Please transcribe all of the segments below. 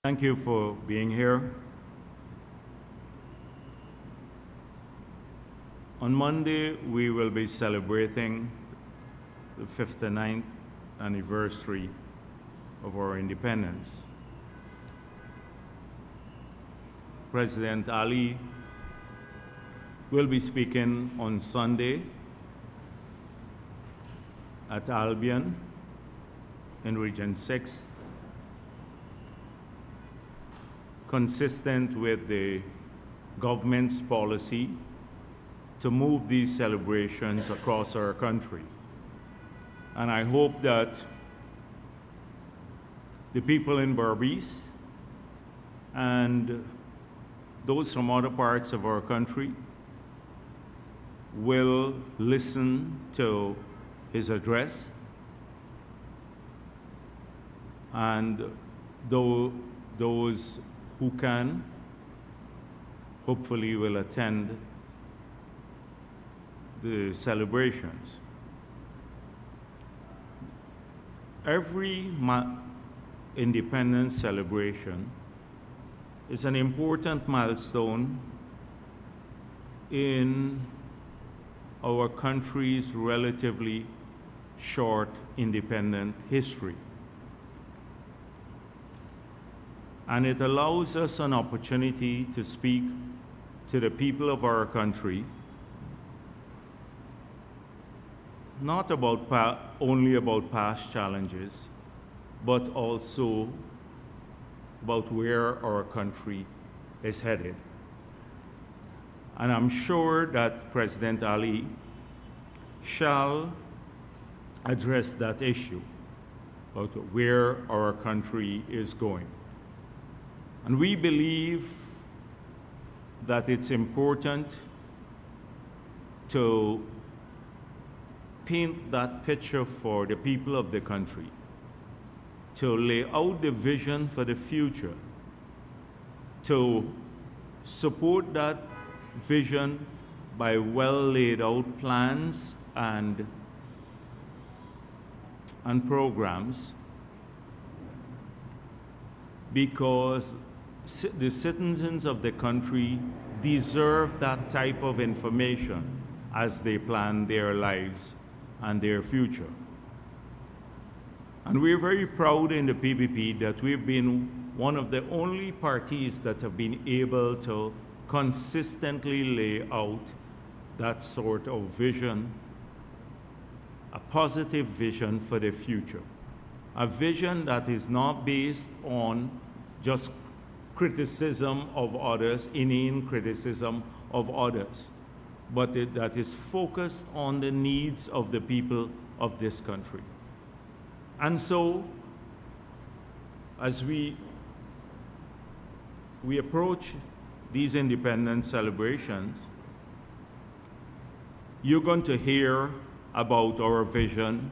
Thank you for being here. On Monday, we will be celebrating the 59th anniversary of our independence. President Ali will be speaking on Sunday at Albion in Region 6, consistent with the government's policy to move these celebrations across our country. And I hope that the people in Berbice and those from other parts of our country will listen to his address, and those who can hopefully will attend the celebrations. Every independence celebration is an important milestone in our country's relatively short independent history. And it allows us an opportunity to speak to the people of our country, not about only about past challenges, but also about where our country is headed. And I'm sure that President Ali shall address that issue about where our country is going. And we believe that it's important to paint that picture for the people of the country, to lay out the vision for the future, to support that vision by well laid out plans and programs, because the citizens of the country deserve that type of information as they plan their lives and their future. And we're very proud in the PPP that we've been one of the only parties that have been able to consistently lay out that sort of vision, a positive vision for the future. A vision that is not based on just criticism of others, inane criticism of others, but that is focused on the needs of the people of this country. And so, as we approach these independence celebrations, you're going to hear about our vision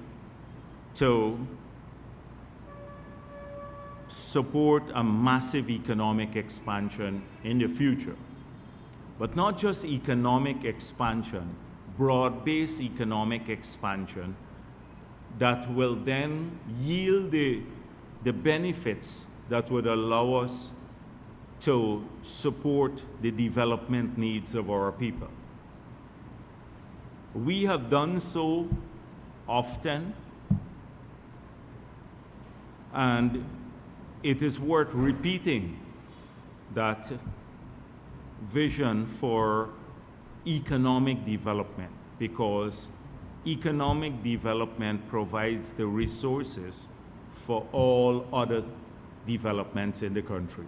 to support a massive economic expansion in the future. But not just economic expansion, broad-based economic expansion that will then yield the benefits that would allow us to support the development needs of our people. We have done so often, and it is worth repeating that vision for economic development, because economic development provides the resources for all other developments in the country.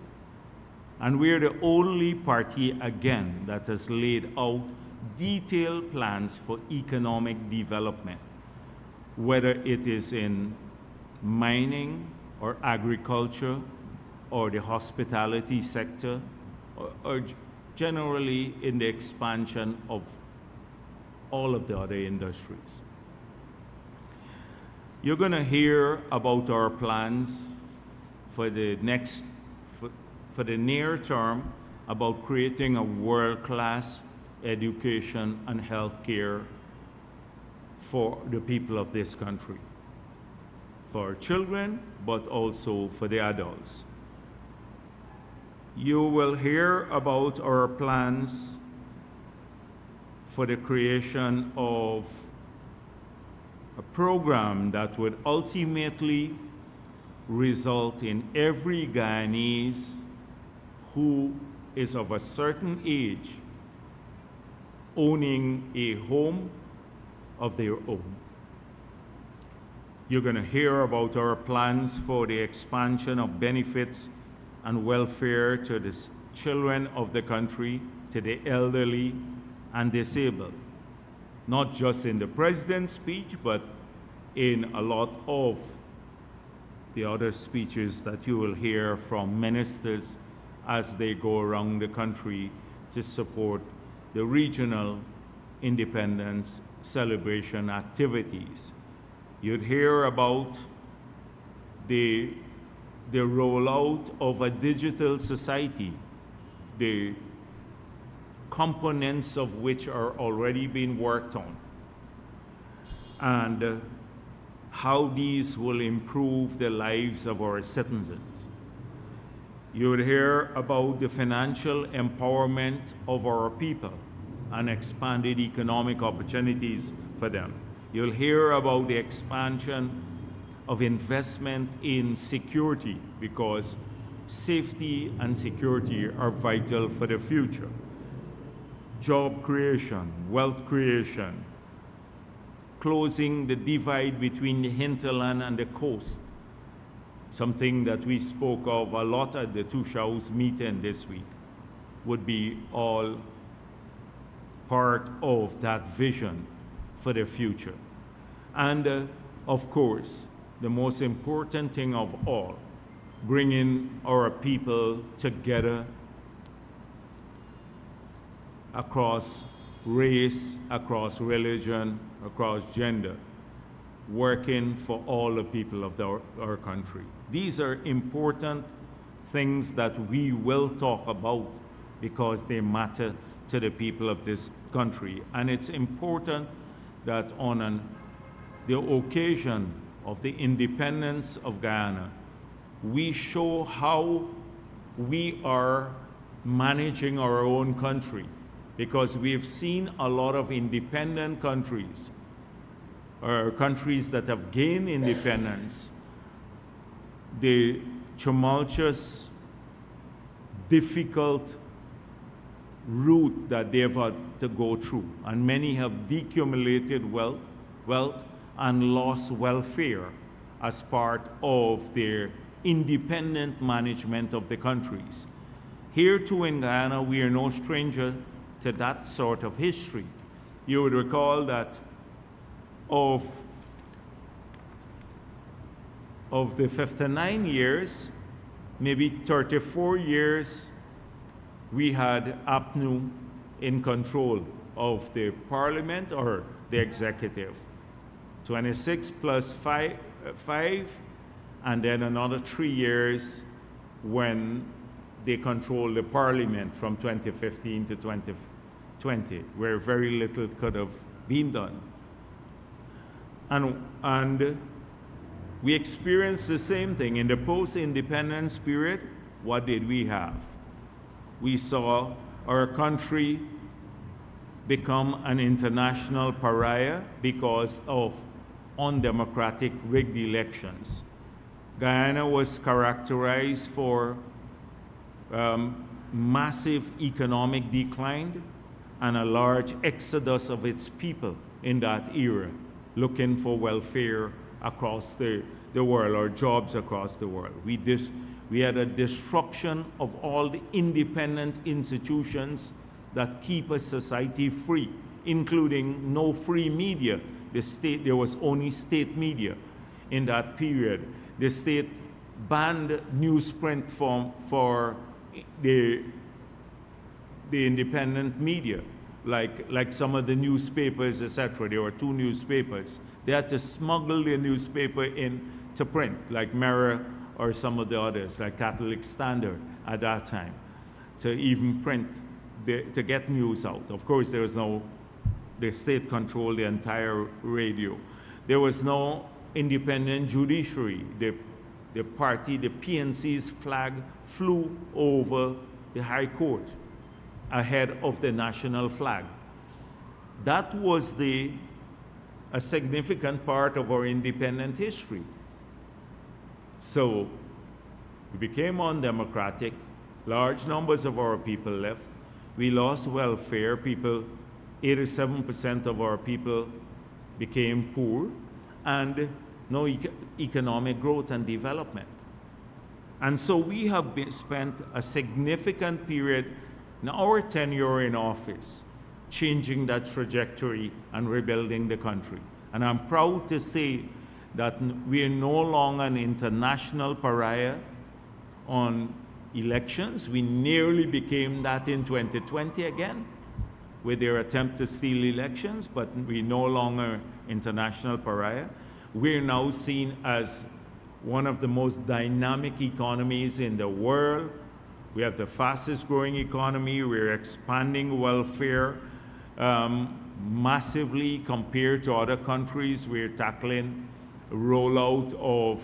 And we're the only party, again, that has laid out detailed plans for economic development, whether it is in mining or agriculture or the hospitality sector, or generally in the expansion of all of the other industries. You're going to hear about our plans for the near term, about creating a world-class education and healthcare for the people of this country, for children, but also for the adults. You will hear about our plans for the creation of a program that would ultimately result in every Guyanese who is of a certain age owning a home of their own. You're going to hear about our plans for the expansion of benefits and welfare to the children of the country, to the elderly and disabled, not just in the president's speech, but in a lot of the other speeches that you will hear from ministers as they go around the country to support the regional independence celebration activities. You'd hear about the rollout of a digital society, the components of which are already being worked on, and how these will improve the lives of our citizens. You would hear about the financial empowerment of our people and expanded economic opportunities for them. You'll hear about the expansion of investment in security, because safety and security are vital for the future. Job creation, wealth creation, closing the divide between the hinterland and the coast, something that we spoke of a lot at the Two Shows meeting this week, would be all part of that vision for the future. And of course, the most important thing of all, bringing our people together across race, across religion, across gender, working for all the people of our country. These are important things that we will talk about because they matter to the people of this country. And it's important that on the occasion of the independence of Guyana, we show how we are managing our own country, because we have seen a lot of independent countries, or countries that have gained independence, the tumultuous, difficult route that they've had to go through. And many have decumulated wealth and lost welfare as part of their independent management of the countries. Here too in Guyana, we are no stranger to that sort of history. You would recall that of the 59 years, maybe 34 years, we had APNU in control of the parliament or the executive. 26 plus 5, and then another 3 years when they controlled the parliament from 2015 to 2020, where very little could have been done. And we experienced the same thing. In the post-independence period, what did we have? We saw our country become an international pariah because of undemocratic rigged elections. Guyana was characterized for massive economic decline and a large exodus of its people in that era, looking for welfare across the world, or jobs across the world. We had a destruction of all the independent institutions that keep a society free, including no free media. There was only state media in that period. The state banned newsprint for the independent media, like some of the newspapers, etc. There were 2 newspapers. They had to smuggle their newspaper into print, like Mirror or some of the others, like Catholic Standard at that time, to even print, to get news out. Of course, there was the state controlled the entire radio. There was no independent judiciary. the party, the PNC's flag flew over the High Court ahead of the national flag. That was a significant part of our independent history. So we became undemocratic. Large numbers of our people left. We lost welfare. 87% of our people became poor, and no economic growth and development. And so we have spent a significant period in our tenure in office changing that trajectory and rebuilding the country. And I'm proud to say that we are no longer an international pariah on elections. We nearly became that in 2020 again, with their attempt to steal elections, but we're no longer international pariah. We're now seen as one of the most dynamic economies in the world. We have the fastest growing economy. We're expanding welfare massively compared to other countries. We're tackling rollout of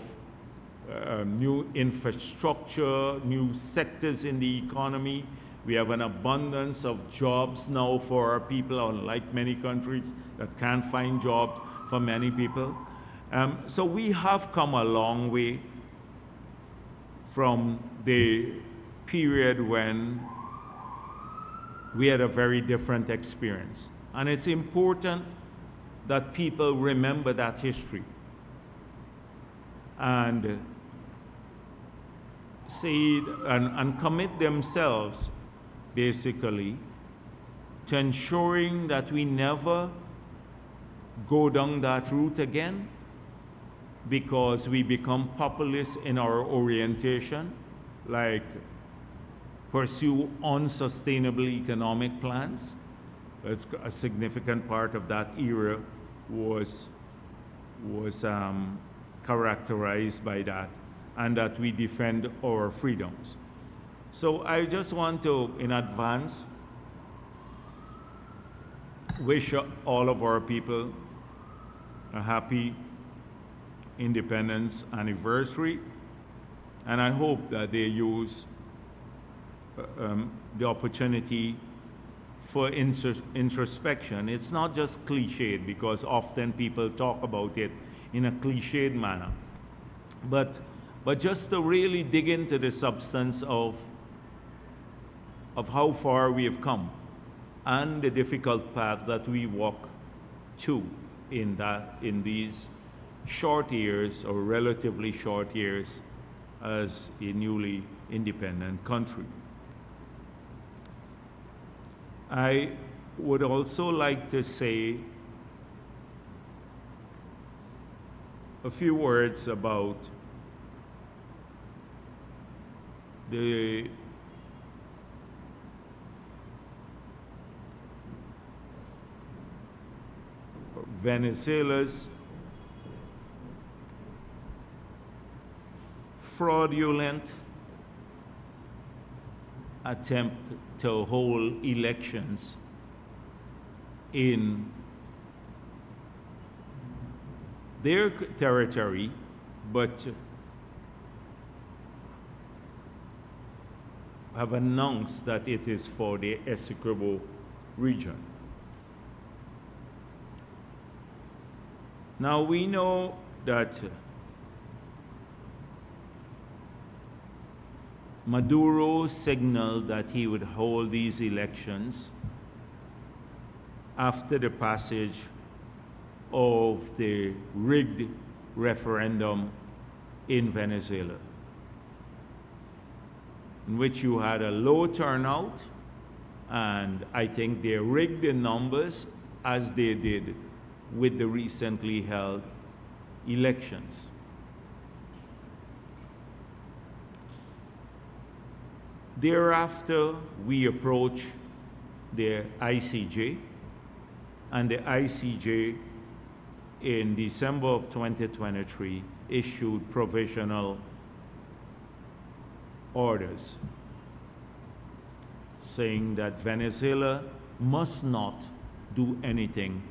new infrastructure, new sectors in the economy. We have an abundance of jobs now for our people, unlike many countries that can't find jobs for many people. So we have come a long way from the period when we had a very different experience. And it's important that people remember that history and say and commit themselves basically to ensuring that we never go down that route again, because we become populist in our orientation, like pursue unsustainable economic plans. It's a significant part of that era was characterized by that, and that we defend our freedoms. So I just want to, in advance, wish all of our people a happy independence anniversary, and I hope that they use the opportunity for introspection. It's not just cliched, because often people talk about it in a cliched manner, but just to really dig into the substance of how far we have come and the difficult path that we walk to in these short years, or relatively short years, as a newly independent country. I would also like to say a few words about the Venezuela's fraudulent attempt to hold elections in their territory, but have announced that it is for the Essequibo region. Now we know that Maduro signaled that he would hold these elections after the passage of the rigged referendum in Venezuela, in which you had a low turnout, and I think they rigged the numbers as they did with the recently held elections. Thereafter, we approach the ICJ, and the ICJ in December of 2023 issued provisional orders saying that Venezuela must not do anything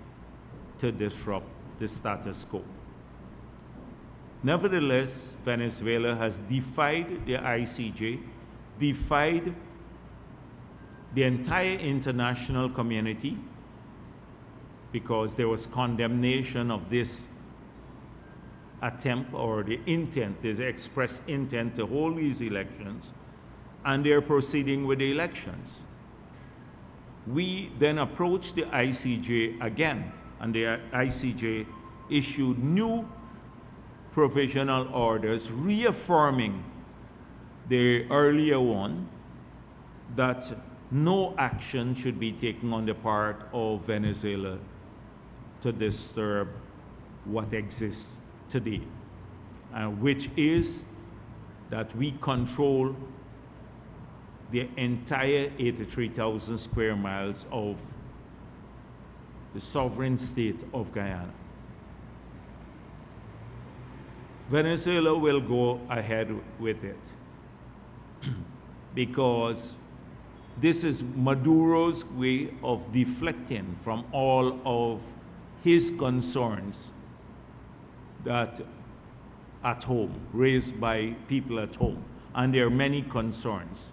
to disrupt the status quo. Nevertheless, Venezuela has defied the ICJ, defied the entire international community, because there was condemnation of this attempt, or the intent, this express intent to hold these elections, and they're proceeding with the elections. We then approached the ICJ again, and the ICJ issued new provisional orders reaffirming the earlier one, that no action should be taken on the part of Venezuela to disturb what exists today, which is that we control the entire 83,000 square miles of the sovereign state of Guyana. Venezuela will go ahead with it because this is Maduro's way of deflecting from all of his concerns that at home, raised by people at home. And there are many concerns.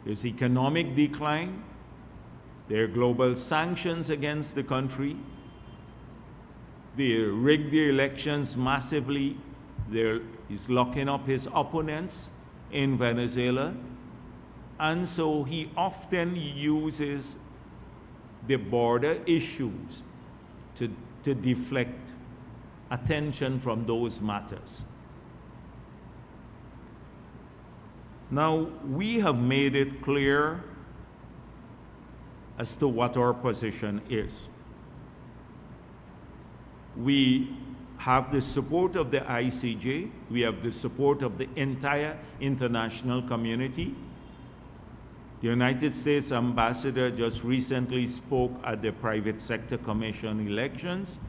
There's economic decline, there are global sanctions against the country, they rigged the elections massively, he's locking up his opponents in Venezuela, and so he often uses the border issues to deflect attention from those matters. Now, we have made it clear as to what our position is. We have the support of the ICJ, we have the support of the entire international community. The United States ambassador just recently spoke at the Private Sector Commission elections,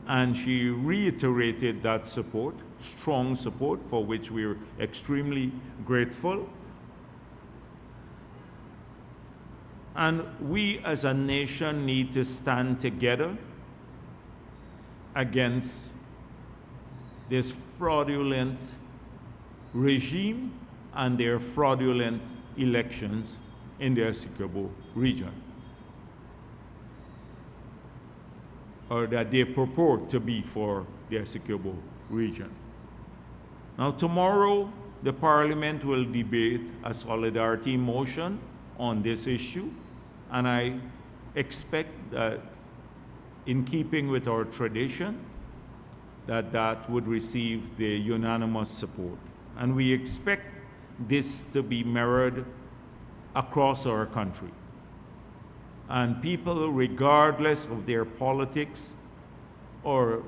and she reiterated that support, strong support, for which we're extremely grateful. And we as a nation need to stand together against this fraudulent regime and their fraudulent elections in the Essequibo region, or that they purport to be for the Essequibo region. Now, tomorrow, the Parliament will debate a solidarity motion on this issue, and I expect that, in keeping with our tradition, that would receive the unanimous support. And we expect this to be mirrored across our country. And people, regardless of their politics or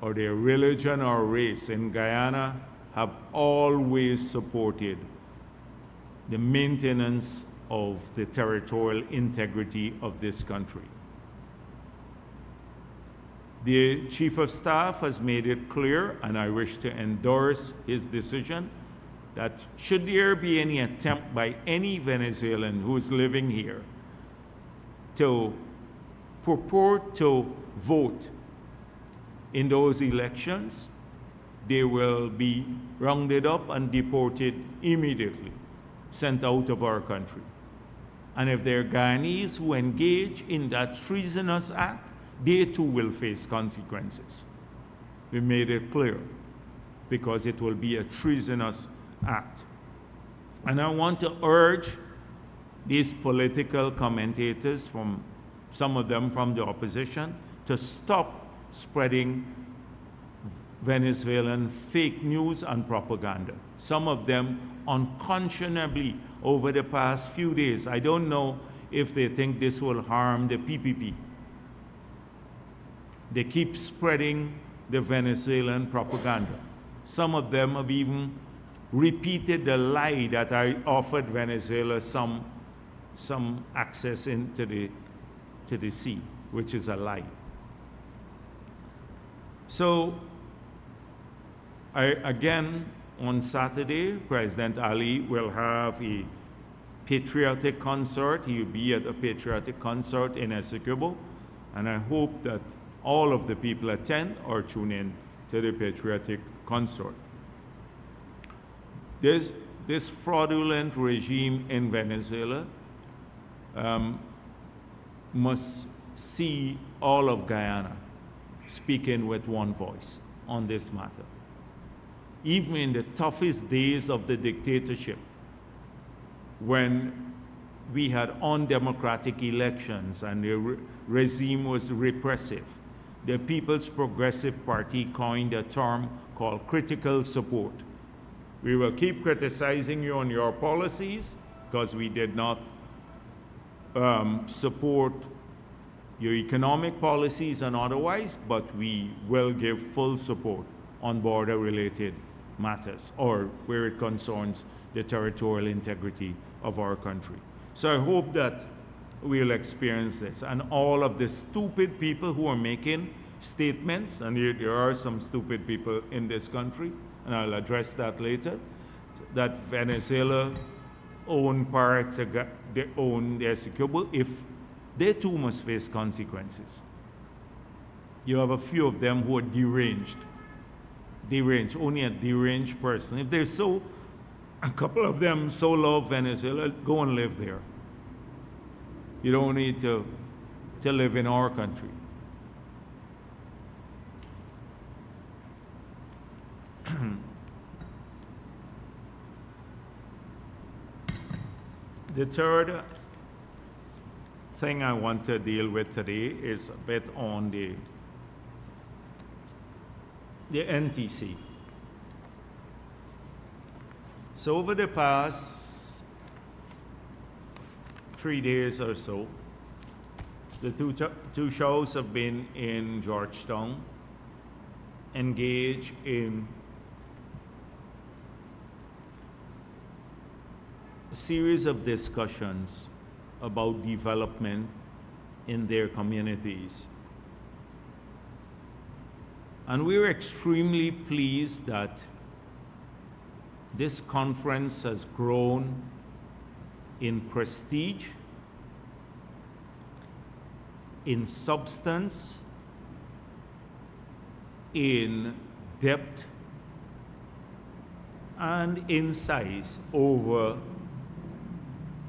their religion or race in Guyana, have always supported the maintenance of the territorial integrity of this country. The Chief of Staff has made it clear, and I wish to endorse his decision, that should there be any attempt by any Venezuelan who is living here to purport to vote in those elections, they will be rounded up and deported immediately, sent out of our country. And if there are Guyanese who engage in that treasonous act, they too will face consequences. We made it clear, because it will be a treasonous act. And I want to urge these political commentators, from some of them from the opposition, to stop spreading Venezuelan fake news and propaganda. Some of them unconscionably over the past few days. I don't know if they think this will harm the PPP. They keep spreading the Venezuelan propaganda. Some of them have even repeated the lie that I offered Venezuela some access into the sea, which is a lie. So, again, on Saturday, President Ali will have a patriotic concert. He will be at a patriotic concert in Essequibo, and I hope that all of the people attend or tune in to the patriotic consort. This fraudulent regime in Venezuela must see all of Guyana speaking with one voice on this matter. Even in the toughest days of the dictatorship, when we had undemocratic elections and the regime was repressive, the People's Progressive Party coined a term called critical support. We will keep criticizing you on your policies because we did not support your economic policies and otherwise, but we will give full support on border-related matters or where it concerns the territorial integrity of our country. So I hope that we'll experience this. And all of the stupid people who are making statements, and there are some stupid people in this country, and I'll address that later, that Venezuela own parts, they own their Essequibo, if they too must face consequences. You have a few of them who are deranged, only a deranged person. If they're so, a couple of them so love Venezuela, go and live there. You don't need to live in our country. The third thing I want to deal with today is a bit on the NTC. So over the past 3 days or so, the two shows have been in Georgetown, engaged in a series of discussions about development in their communities. And we're extremely pleased that this conference has grown in prestige, in substance, in depth, and in size over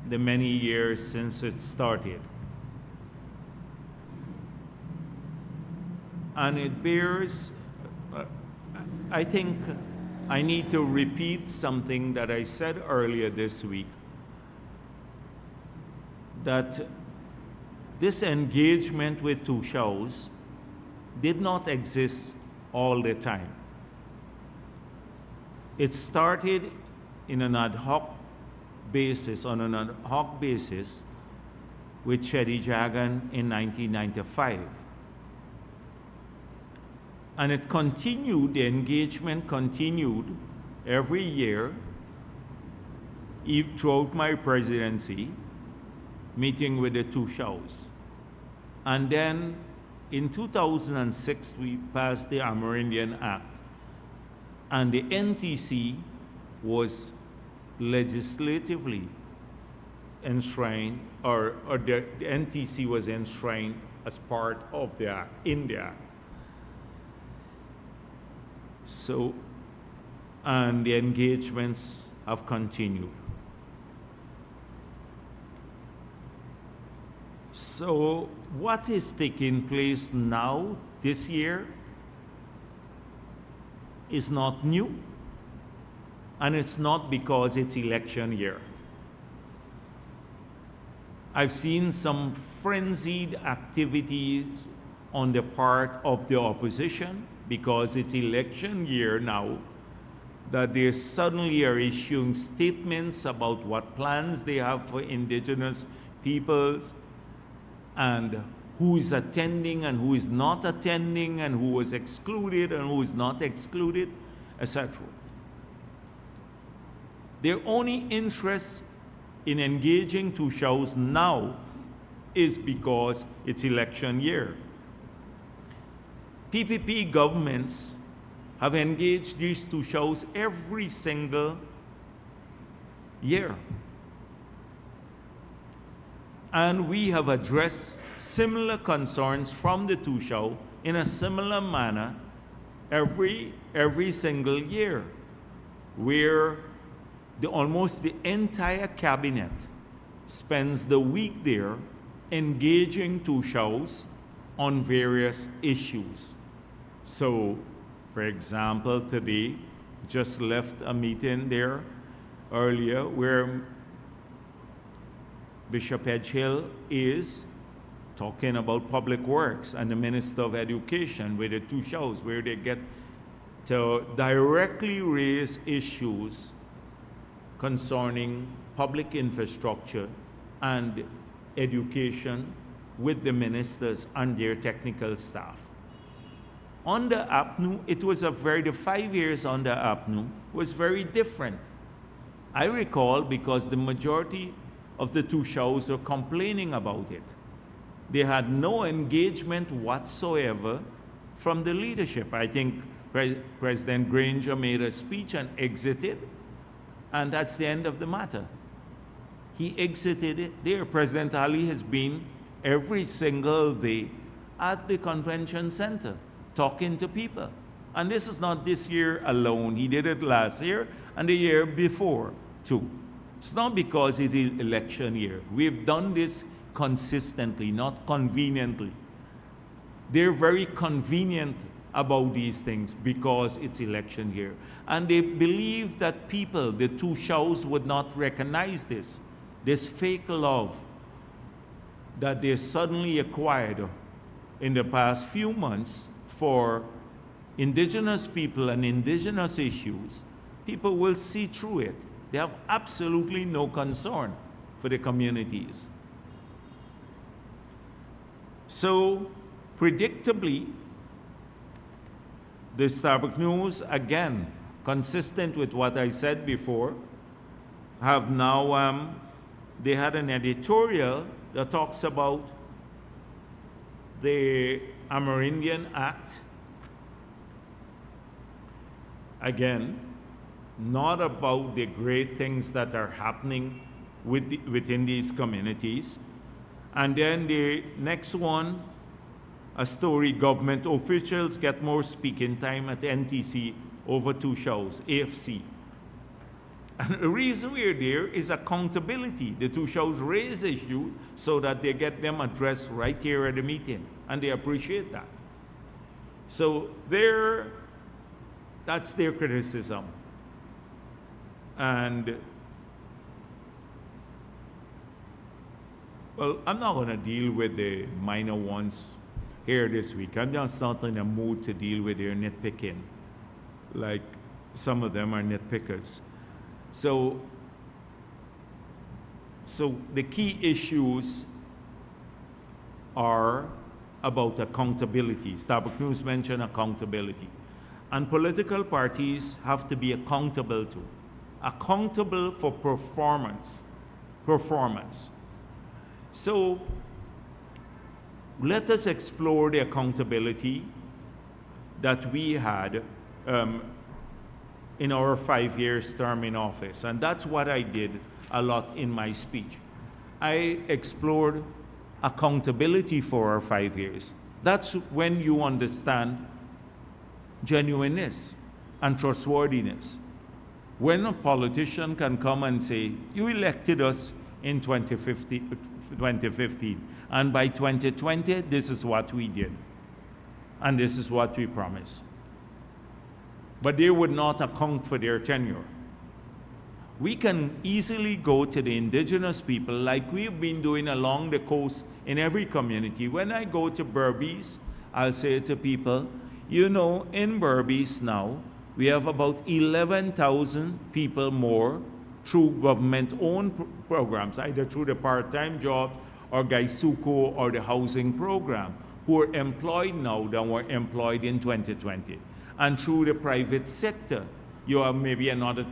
the many years since it started. And it bears, I think I need to repeat something that I said earlier this week, that this engagement with two shows did not exist all the time. It started in an ad hoc basis, on an ad hoc basis, with Chedi Jagan in 1995. And it continued, the engagement continued every year throughout my presidency, meeting with the two shows. And then in 2006, we passed the Amerindian Act, and the NTC was legislatively enshrined, or the NTC was enshrined as part of the act, in the act. So, and the engagements have continued. So, what is taking place now, this year, is not new. And it's not because it's election year. I've seen some frenzied activities on the part of the opposition because it's election year now, that they suddenly are issuing statements about what plans they have for indigenous peoples and who is attending and who is not attending and who was excluded and who is not excluded, etc. Their only interest in engaging two shows now is because it's election year. PPP governments have engaged these two shows every single year. And we have addressed similar concerns from the two show in a similar manner every single year, where almost the entire cabinet spends the week there engaging Tushaus on various issues. So, for example, today, just left a meeting there earlier where Bishop Edgehill is talking about public works and the Minister of Education with the Tushaus, where they get to directly raise issues concerning public infrastructure and education with the ministers and their technical staff. Under APNU, it was the 5 years under APNU was very different. I recall because the majority of the Tushaus were complaining about it. They had no engagement whatsoever from the leadership. I think President Granger made a speech and exited, and that's the end of the matter. He exited it there. President Ali has been every single day at the convention center talking to people. And this is not this year alone. He did it last year and the year before too. It's not because it is election year. We've done this consistently, not conveniently. They're very convenient about these things because it's election year. And they believe that people, the Tushaus, would not recognize this fake love that they suddenly acquired in the past few months for indigenous people and indigenous issues. People will see through it. They have absolutely no concern for the communities. So, predictably, the Starbuck News, again, consistent with what I said before, have now, they had an editorial that talks about the Amerindian Act. Again, not about the great things that are happening within these communities. And then the next one, a story, government officials get more speaking time at NTC over Tushaus, AFC. And the reason we're there is accountability. The Tushaus raise issues so that they get them addressed right here at the meeting, and they appreciate that. So that's their criticism. And, well, I'm not going to deal with the minor ones here this week. I'm just not in a mood to deal with their nitpicking, like some of them are nitpickers. So the key issues are about accountability. Starbuck News mentioned accountability. And political parties have to be accountable to. Accountable for performance. So let us explore the accountability that we had in our 5 years term in office. And that's what I did a lot in my speech. I explored accountability for our 5 years. That's when you understand genuineness and trustworthiness. When a politician can come and say, you elected us in 2015, and by 2020, this is what we did, and this is what we promised. But they would not account for their tenure. We can easily go to the indigenous people like we've been doing along the coast in every community. When I go to Berbice, I'll say to people, you know, in Berbice now, we have about 11,000 people more through government-owned programs, either through the part-time jobs or Gaisuko or the housing program, who are employed now than were employed in 2020. And through the private sector, you have maybe another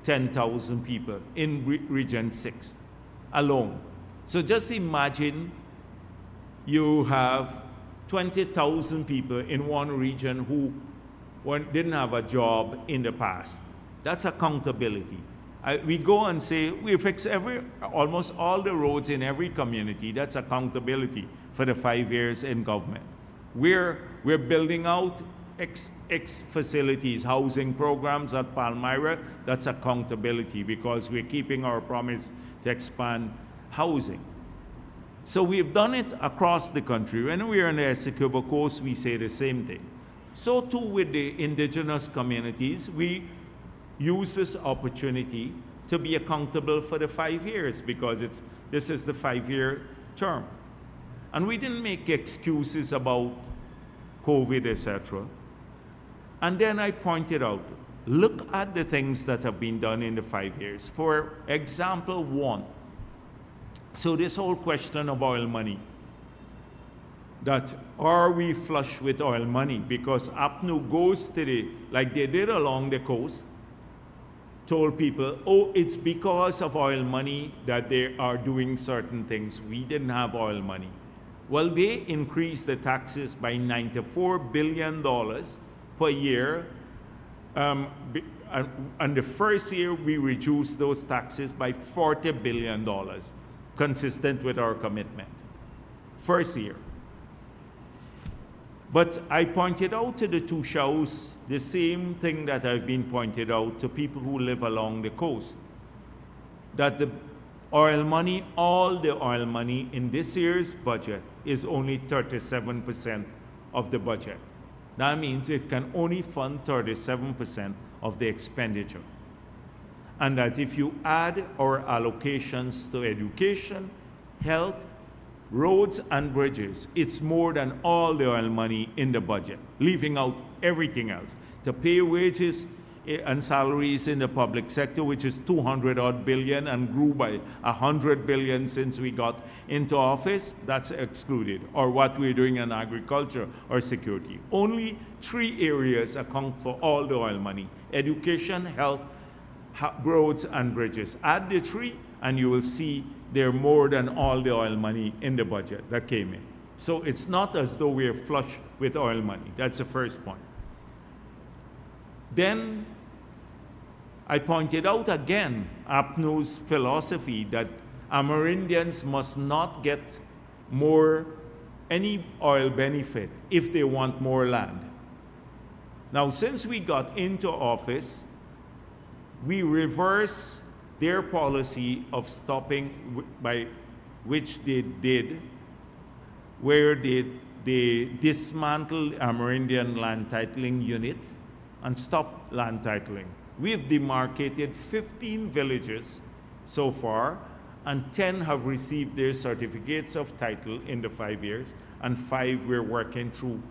10,000 people in Region 6 alone. So just imagine you have 20,000 people in one region who didn't have a job in the past. That's accountability. We go and say, we fix almost all the roads in every community. That's accountability for the 5 years in government. We're building out X facilities, housing programs at Palmyra, that's accountability because we're keeping our promise to expand housing. So we've done it across the country. When we're on the Essequibo Coast, we say the same thing. So too with the indigenous communities, we use this opportunity to be accountable for the 5 years because this is the 5-year term. And we didn't make excuses about COVID, etc. And then I pointed out, look at the things that have been done in the 5 years. For example, one, so this whole question of oil money, that are we flush with oil money? Because APNU goes to like they did along the coast, told people, oh, it's because of oil money that they are doing certain things. We didn't have oil money. Well, they increased the taxes by $94 billion per year. And the first year, we reduced those taxes by $40 billion, consistent with our commitment. First year. But I pointed out to the two shows the same thing that I've been pointed out to people who live along the coast, that the oil money, all the oil money in this year's budget is only 37% of the budget. That means it can only fund 37% of the expenditure. And that if you add our allocations to education, health, roads and bridges, it's more than all the oil money in the budget, leaving out everything else. To pay wages and salaries in the public sector, which is 200-odd billion and grew by 100 billion since we got into office, that's excluded. Or what we're doing in agriculture or security. Only 3 areas account for all the oil money: education, health, roads and bridges. Add the 3 and you will see they're more than all the oil money in the budget that came in. So it's not as though we're flush with oil money. That's the first point. Then I pointed out again APNU's philosophy that Amerindians must not get any oil benefit if they want more land. Now, since we got into office, we reverse their policy of stopping, by which they did, where they dismantled Amerindian land titling unit and stopped land titling. We've demarcated 15 villages so far, and 10 have received their certificates of title in the 5 years, and 5 we're working through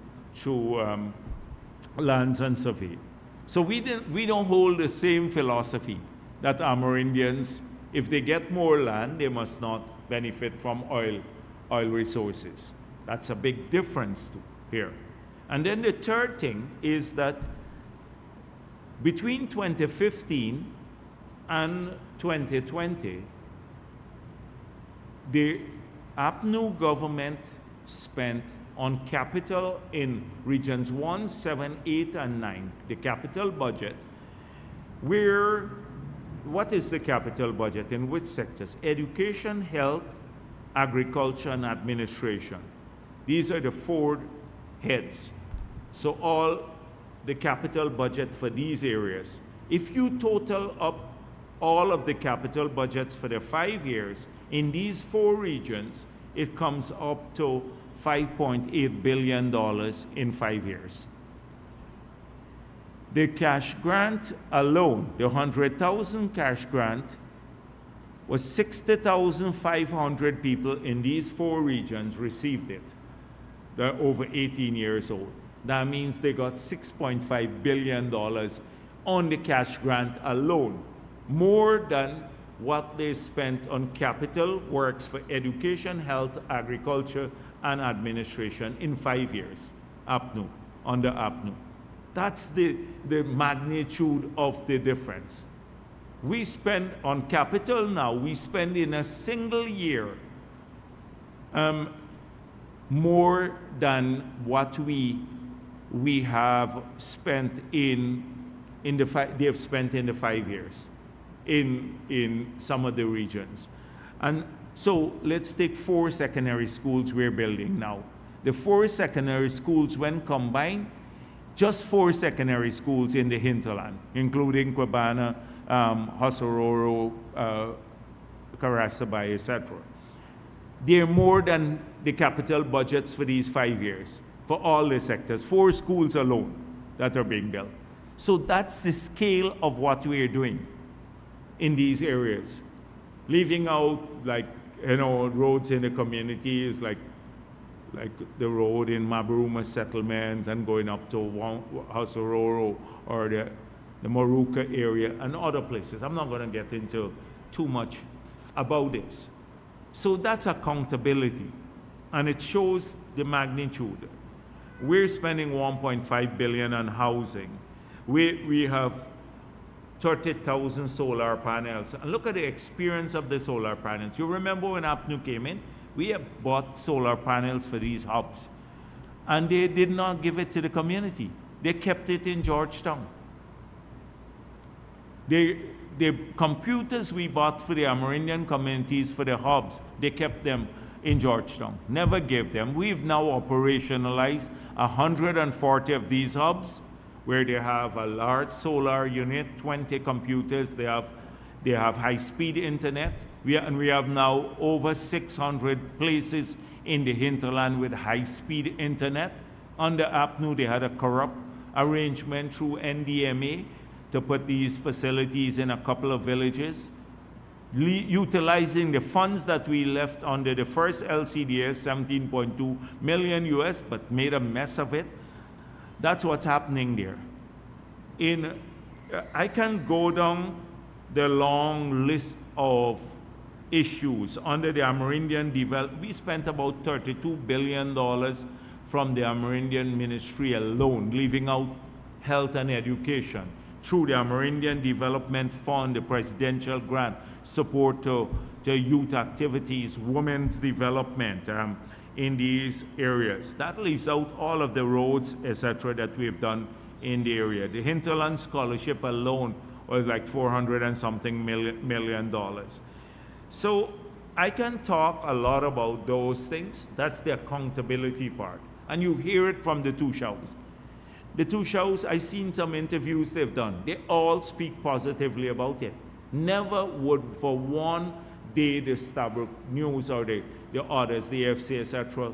lands and survey. So we don't hold the same philosophy that Amerindians, if they get more land, they must not benefit from oil resources. That's a big difference here. And then the third thing is that between 2015 and 2020, the APNU government spent on capital in regions 1, 7, 8, and 9, the capital budget, what is the capital budget? In which sectors? Education, health, agriculture, and administration. These are the 4 heads. So all the capital budget for these areas. If you total up all of the capital budgets for the 5 years in these 4 regions, it comes up to $5.8 billion in 5 years. The cash grant alone, the 100,000 cash grant, was 60,500 people in these 4 regions received it. They're over 18 years old. That means they got $6.5 billion on the cash grant alone, more than what they spent on capital works for education, health, agriculture, and administration in 5 years, APNU, under APNU. That's the magnitude of the difference. We spend on capital now, we spend in a single year more than what we have spent they have spent in the 5 years in some of the regions. And so let's take 4 secondary schools we're building now. The 4 secondary schools, when combined, just 4 secondary schools in the hinterland, including Quebana, Hosororo, Carasabai, etc. They're more than the capital budgets for these 5 years, for all the sectors, 4 schools alone that are being built. So that's the scale of what we are doing in these areas. Leaving out, like, roads in the communities, like the road in Mabruma settlement and going up to Hosororo or the Moruca area and other places. I'm not going to get into too much about this. So that's accountability, and it shows the magnitude. We're spending $1.5 billion on housing. We have 30,000 solar panels. And look at the experience of the solar panels. You remember when APNU came in? We have bought solar panels for these hubs, and they did not give it to the community. They kept it in Georgetown. The computers we bought for the Amerindian communities for the hubs, they kept them in Georgetown, never gave them. We've now operationalized 140 of these hubs where they have a large solar unit, 20 computers, they have high-speed internet. We have now over 600 places in the hinterland with high-speed internet. Under APNU, they had a corrupt arrangement through NDMA to put these facilities in a couple of villages, utilizing the funds that we left under the first LCDS, 17.2 million US, but made a mess of it. That's what's happening there. I can go down the long list of issues under the Amerindian development. We spent about $32 billion from the Amerindian Ministry alone, leaving out health and education, through the Amerindian Development Fund, the presidential grant, support to youth activities, women's development in these areas. That leaves out all of the roads, etc., that we've done in the area. The Hinterland Scholarship alone was like $400 and something million. So I can talk a lot about those things. That's the accountability part. And you hear it from the two shows. The two shows, I've seen some interviews they've done. They all speak positively about it. Never would for one day the Stabrook News or the others, the FC, etc.,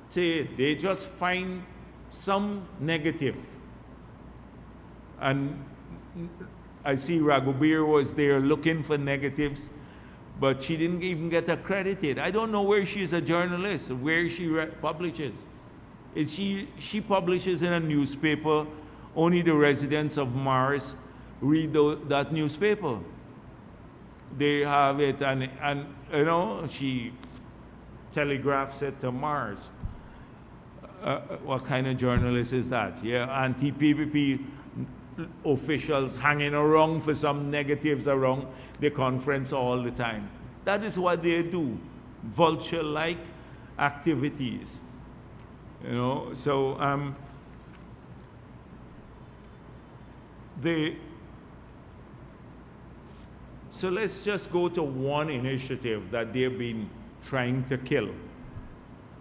say it. They just find some negative. And I see Raghubir was there looking for negatives, but she didn't even get accredited. I don't know where she's a journalist, where she publishes. She publishes in a newspaper. Only the residents of Mars read that newspaper. They have it, and she telegraphs it to Mars. What kind of journalist is that? Yeah, anti-PPP officials hanging around for some negatives around the conference all the time. That is what they do, vulture-like activities. So so let's just go to one initiative that they've been trying to kill.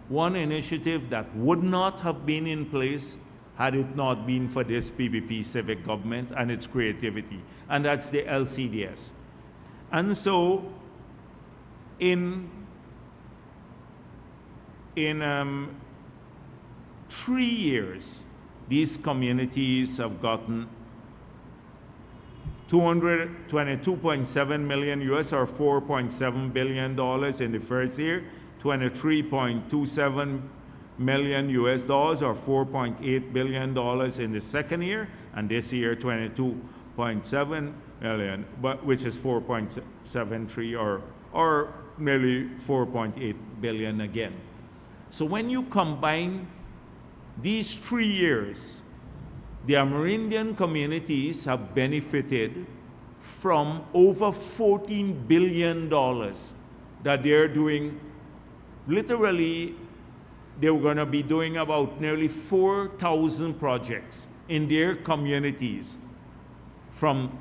One initiative that would not have been in place had it not been for this PPP civic government and its creativity, and that's the LCDS. And so in 3 years, these communities have gotten $222.7 million US, or $4.7 billion in the first year, $23.27 million US dollars, or $4.8 billion in the second year, and this year $22.7 million, which is 4.73 or nearly 4.8 billion again. So when you combine these 3 years, the Amerindian communities have benefited from over $14 billion that they're doing. Literally, they're going to be doing about nearly 4,000 projects in their communities from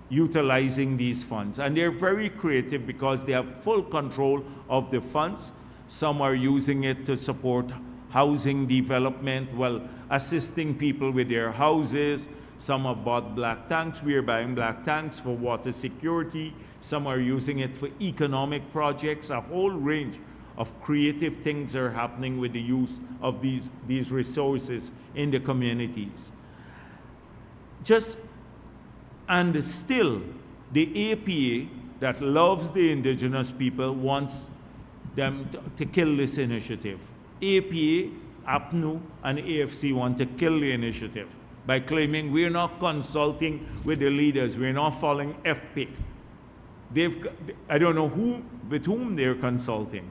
utilizing these funds. And they're very creative because they have full control of the funds. Some are using it to support housing development, well, assisting people with their houses. Some have bought black tanks. We are buying black tanks for water security. Some are using it for economic projects. A whole range of creative things are happening with the use of these resources in the communities. And still, the APA that loves the indigenous people wants them to kill this initiative. APA, APNU, and AFC want to kill the initiative by claiming we're not consulting with the leaders, we're not following FPIC. I don't know with whom they're consulting,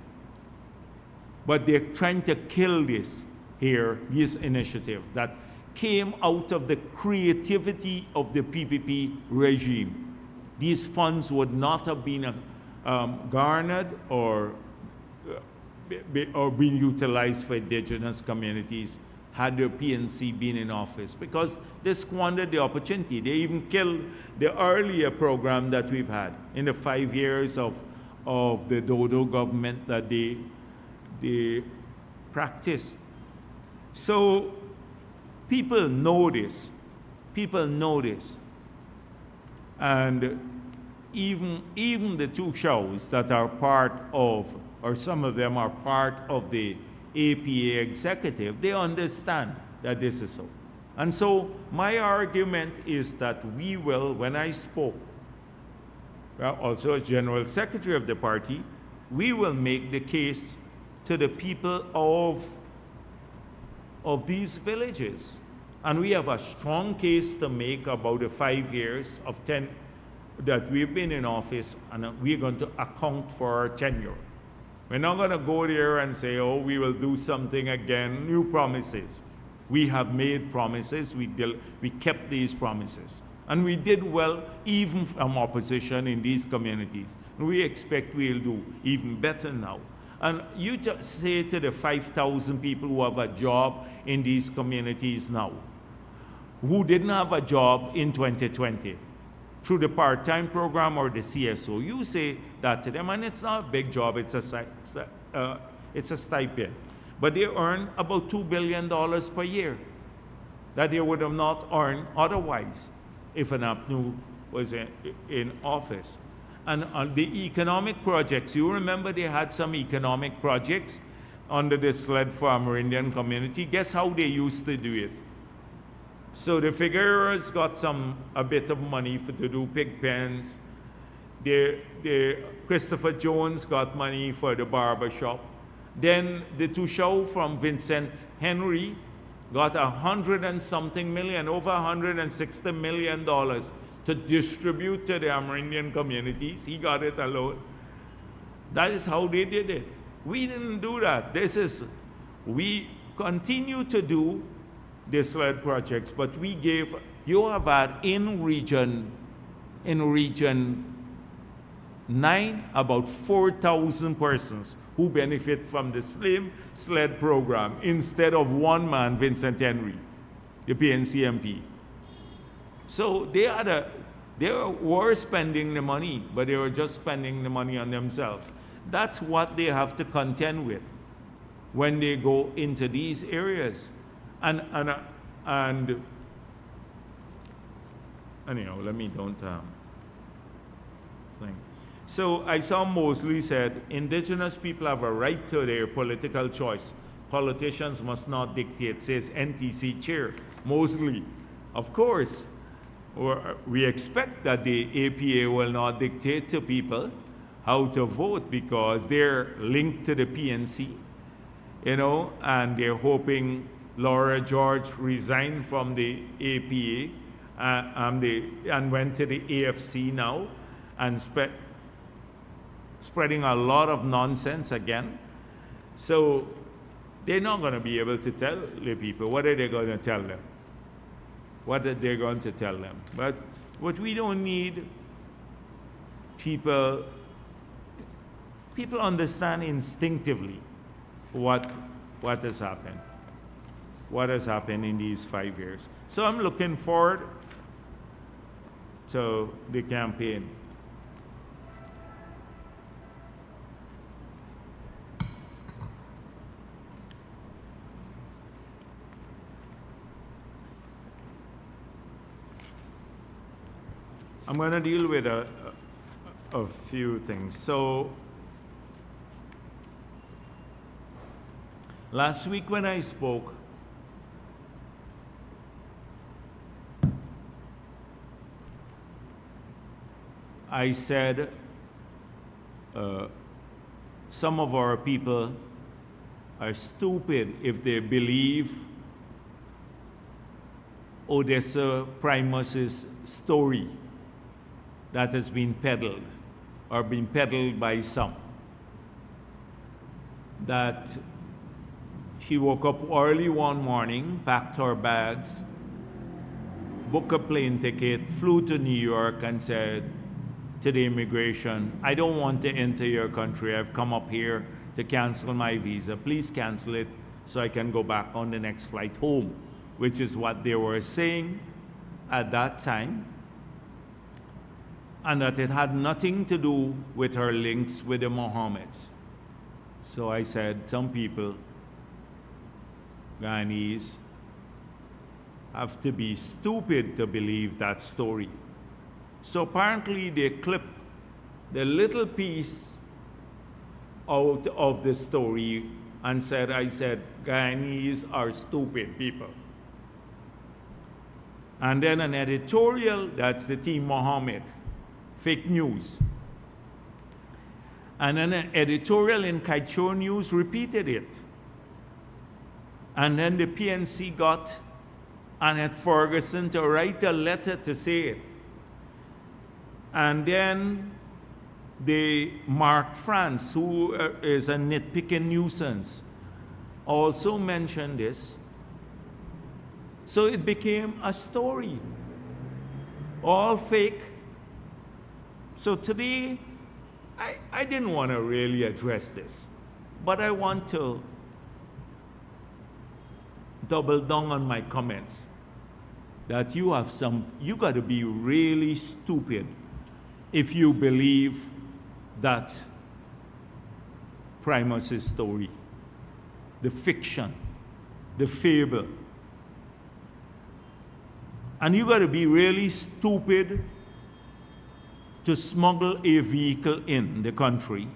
but they're trying to kill this initiative that came out of the creativity of the PPP regime. These funds would not have been garnered or been utilized for indigenous communities had the PNC been in office, because they squandered the opportunity. They even killed the earlier program that we've had in the 5 years of the Dodo government that they practiced. So people know this. People know this. And even the two shows that are part of, or some of them are part of the APA executive, they understand that this is so. And so my argument is that we will, when I spoke, also as General Secretary of the party, we will make the case to the people of these villages. And we have a strong case to make about the 5 years of that we've been in office, and we're going to account for our tenure. We're not going to go there and say, oh, we will do something again, new promises. We have made promises, we kept these promises. And we did well even from opposition in these communities. And we expect we'll do even better now. And you just say to the 5,000 people who have a job in these communities now, who didn't have a job in 2020, through the part-time program or the CSO, you say that to them, and it's not a big job, it's a stipend. But they earn about $2 billion per year that they would have not earned otherwise if an APNU was in office. And on the economic projects, you remember they had some economic projects under the Sled Farmer Indian community. Guess how they used to do it? So the Figueroas got a bit of money to do pig pens. Christopher Jones got money for the barber shop. Then the Tushao from Vincent Henry got $100 and something million, over $160 million to distribute to the Amerindian communities. He got it alone. That is how they did it. We didn't do that. We continue to do the SLED projects, but you have had in region 9, about 4,000 persons who benefit from the slim SLED program instead of one man, Vincent Henry, the PNC MP. So they were spending the money, but they were just spending the money on themselves. That's what they have to contend with when they go into these areas. And anyhow, let me don't think. So I saw Mosley said, indigenous people have a right to their political choice. Politicians must not dictate, says NTC chair. Mosley, of course, we expect that the APA will not dictate to people how to vote because they're linked to the PNC, and they're hoping Laura George resigned from the APA and went to the AFC now and spreading a lot of nonsense again. So they're not going to be able to tell the people. What are they going to tell them? What are they going to tell them? But what we don't need, people understand instinctively what has happened. What has happened in these 5 years. So I'm looking forward to the campaign. I'm going to deal with a few things. So, last week when I spoke, I said some of our people are stupid if they believe Odessa Primus's story that has been peddled or been peddled by some. That she woke up early one morning, packed her bags, booked a plane ticket, flew to New York and said to the immigration, I don't want to enter your country. I've come up here to cancel my visa. Please cancel it so I can go back on the next flight home, which is what they were saying at that time, and that it had nothing to do with her links with the Mohammeds. So I said, some people, Ghanese, have to be stupid to believe that story. So apparently they clipped the little piece out of the story and said, I said, Guyanese are stupid people. And then an editorial, that's the Team Mohammed, fake news. And then an editorial in Kaichor News repeated it. And then the PNC got Annette Ferguson to write a letter to say it. And then Mark France, who is a nitpicking nuisance, also mentioned this. So it became a story, all fake. So today, I didn't want to really address this, but I want to double down on my comments that you got to be really stupid if you believe that Primus's story, the fiction, the fable. And you got to be really stupid to smuggle a vehicle in the country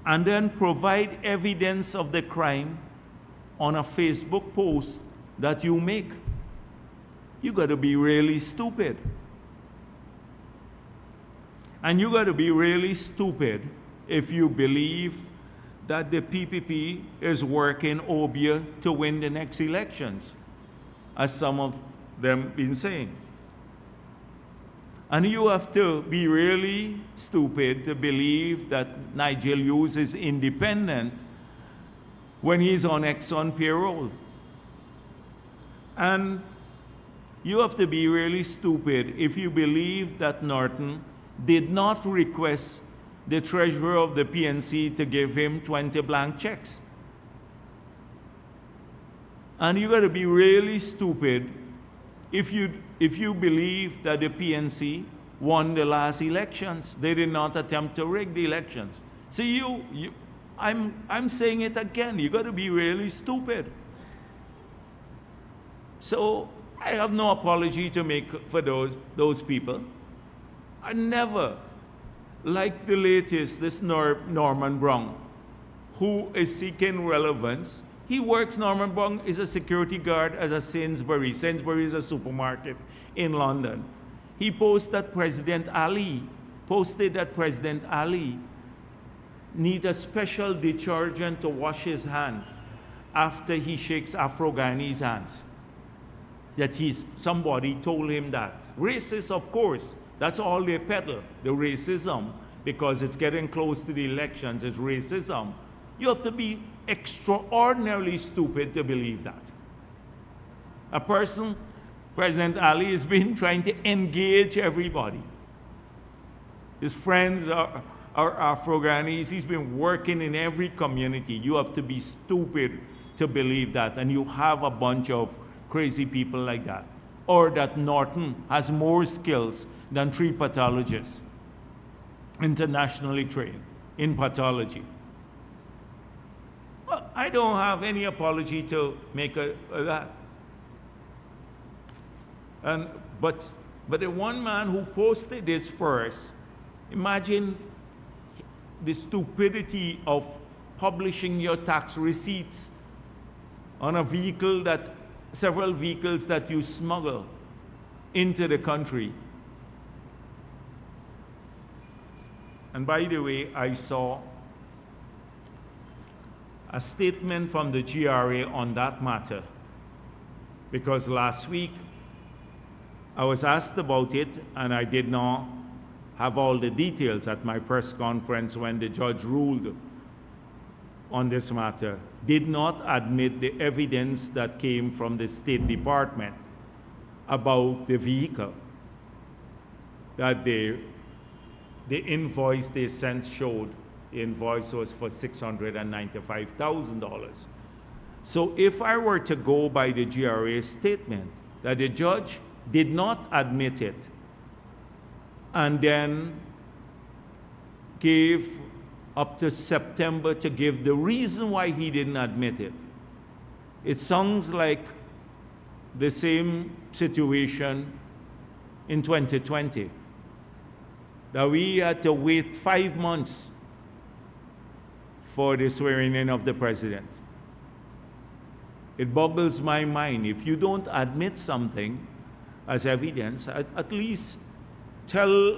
and then provide evidence of the crime on a Facebook post that you make. You got to be really stupid. And you got to be really stupid if you believe that the PPP is working Obia to win the next elections, as some of them been saying. And you have to be really stupid to believe that Nigel Hughes is independent when he's on Exxon payroll. And you have to be really stupid if you believe that Norton did not request the treasurer of the PNC to give him 20 blank checks. And you got to be really stupid if you believe that the PNC won the last elections. They did not attempt to rig the elections. So I'm saying it again, you got to be really stupid. So I have no apology to make for those people. I never, like the latest, this Norman Brown, who is seeking relevance. He works, Norman Brown is a security guard at a Sainsbury's. Sainsbury's is a supermarket in London. He posted that President Ali needs a special detergent to wash his hand after he shakes Afro-Guyanese hands. That somebody told him that. Racist, of course. That's all they peddle, the racism, because it's getting close to the elections, it's racism. You have to be extraordinarily stupid to believe that. A person, President Ali, has been trying to engage everybody. His friends are Afro-Guyanese. He's been working in every community. You have to be stupid to believe that, and you have a bunch of crazy people like that. Or that Norton has more skills than 3 pathologists, internationally trained in pathology. Well, I don't have any apology to make that. But But the one man who posted this first, imagine the stupidity of publishing your tax receipts on a vehicle that, several vehicles that you smuggle into the country. And by the way, I saw a statement from the GRA on that matter, because last week I was asked about it and I did not have all the details at my press conference when the judge ruled on this matter. Did not admit the evidence that came from the State Department about the vehicle, that the invoice they sent showed the invoice was for $695,000. So if I were to go by the GRA statement that the judge did not admit it and then gave up to September to give the reason why he didn't admit it, it sounds like the same situation in 2020, that we had to wait 5 months for the swearing in of the president. It boggles my mind. If you don't admit something as evidence, at least tell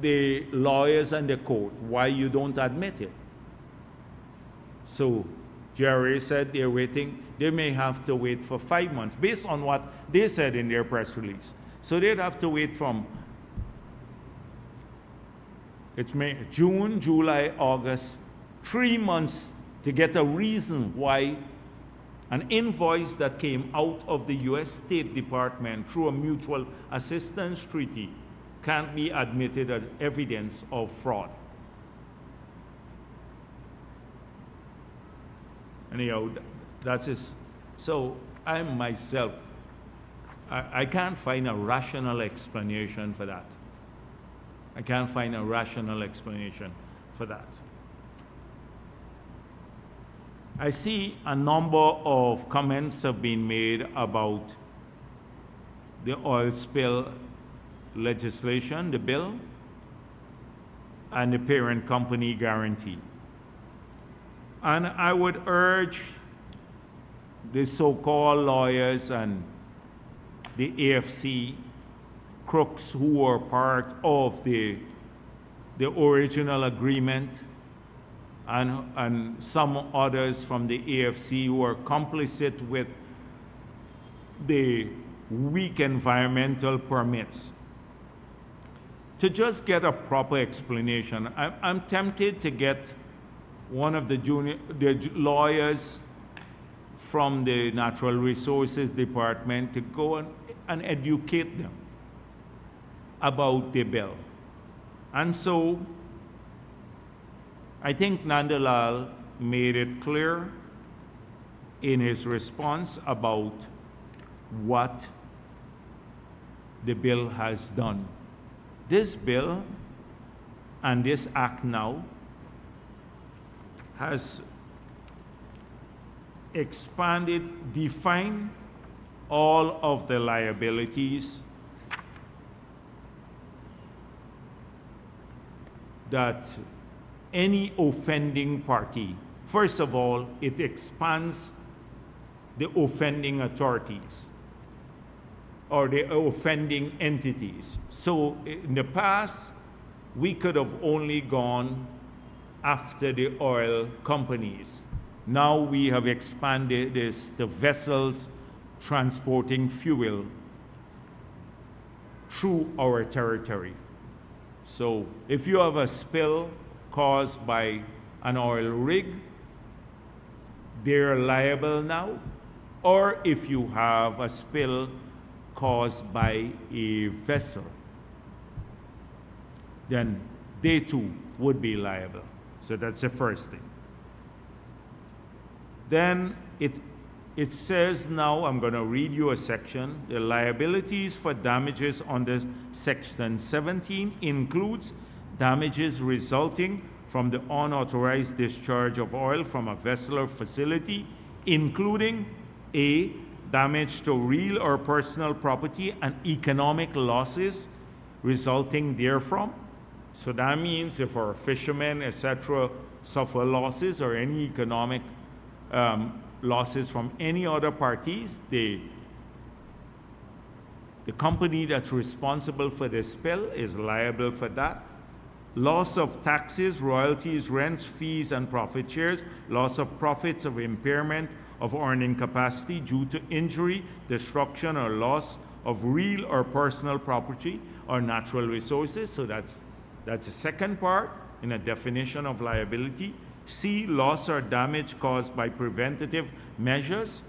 the lawyers and the court why you don't admit it. So GRA said they're waiting. They may have to wait for 5 months based on what they said in their press release. So they'd have to wait from June, July, August, 3 months to get a reason why an invoice that came out of the US State Department through a mutual assistance treaty can't be admitted as evidence of fraud. Anyhow, that's it. So I myself, I can't find a rational explanation for that. I can't find a rational explanation for that. I see a number of comments have been made about the oil spill legislation, the bill, and the parent company guarantee. And I would urge the so-called lawyers and the AFC crooks who were part of the original agreement, and some others from the AFC who are complicit with the weak environmental permits, to just get a proper explanation. I'm tempted to get one of the lawyers from the Natural Resources Department to go and educate them about the bill. And so I think Nandalal made it clear in his response about what the bill has done. This bill and this act now has expanded, defined all of the liabilities that any offending party, first of all, it expands the offending authorities or the offending entities. So in the past, we could have only gone after the oil companies. Now we have expanded this to vessels transporting fuel through our territory. So if you have a spill caused by an oil rig, they're liable now. Or if you have a spill caused by a vessel, then they too would be liable. So that's the first thing. Then it says now, I'm going to read you a section. The liabilities for damages under Section 17 includes damages resulting from the unauthorized discharge of oil from a vessel or facility, including A, damage to real or personal property and economic losses resulting therefrom. So that means if our fishermen, etc., suffer losses or any economic losses from any other parties, the company that's responsible for the spill is liable for that. Loss of taxes, royalties, rents, fees, and profit shares, loss of profits of impairment of earning capacity due to injury, destruction, or loss of real or personal property or natural resources. So that's the second part in a definition of liability. C, loss or damage caused by preventative measures.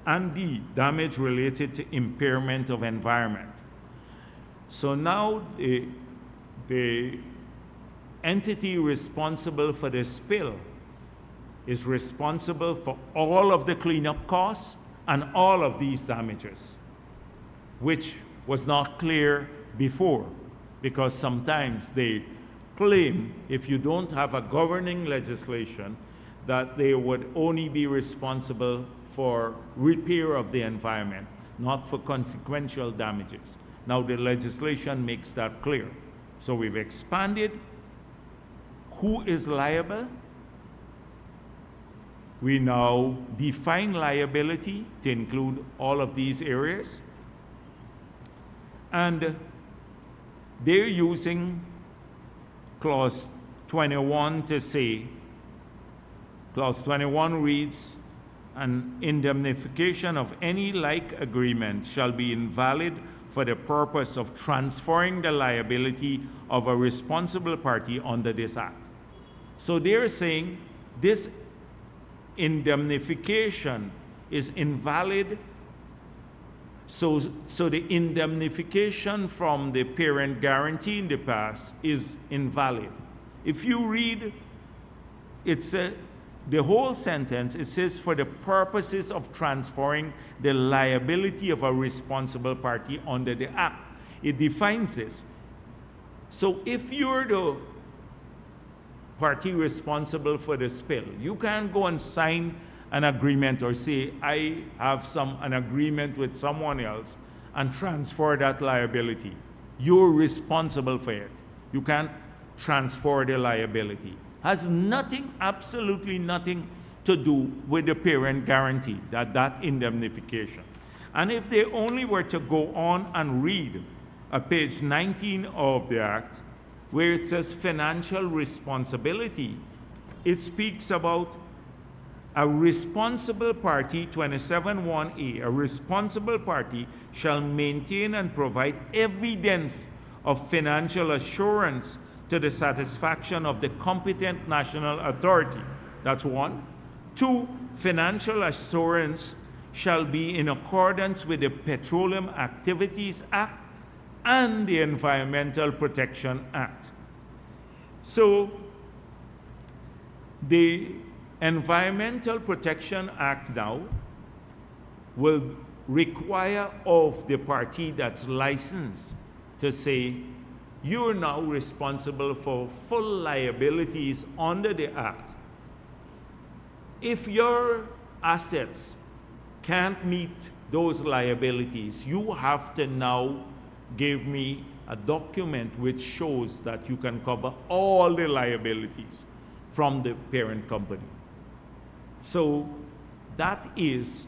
And D, damage related to impairment of environment. So now the entity responsible for the spill is responsible for all of the cleanup costs and all of these damages, which was not clear before, because sometimes they claim, if you don't have a governing legislation, that they would only be responsible for repair of the environment, not for consequential damages. Now the legislation makes that clear. So we've expanded who is liable. We now define liability to include all of these areas. And they're using clause 21 to say, clause 21 reads, an indemnification of any like agreement shall be invalid for the purpose of transferring the liability of a responsible party under this act. So they're saying this indemnification is invalid. So the indemnification from the parent guarantee in the past is invalid. If you read, the whole sentence, it says for the purposes of transferring the liability of a responsible party under the act. It defines this. So if you're the party responsible for the spill, you can't go and sign an agreement or say, I have an agreement with someone else and transfer that liability. You're responsible for it. You can't transfer the liability. Has nothing, absolutely nothing to do with the parent guarantee, that indemnification. And if they only were to go on and read page 19 of the Act, where it says financial responsibility, it speaks about a responsible party, 27(1)(a), a responsible party shall maintain and provide evidence of financial assurance to the satisfaction of the competent national authority. That's one. Two, financial assurance shall be in accordance with the Petroleum Activities Act and the Environmental Protection Act. So the Environmental Protection Act now will require of the party that's licensed to say, you're now responsible for full liabilities under the Act. If your assets can't meet those liabilities, you have to now give me a document which shows that you can cover all the liabilities from the parent company. So that is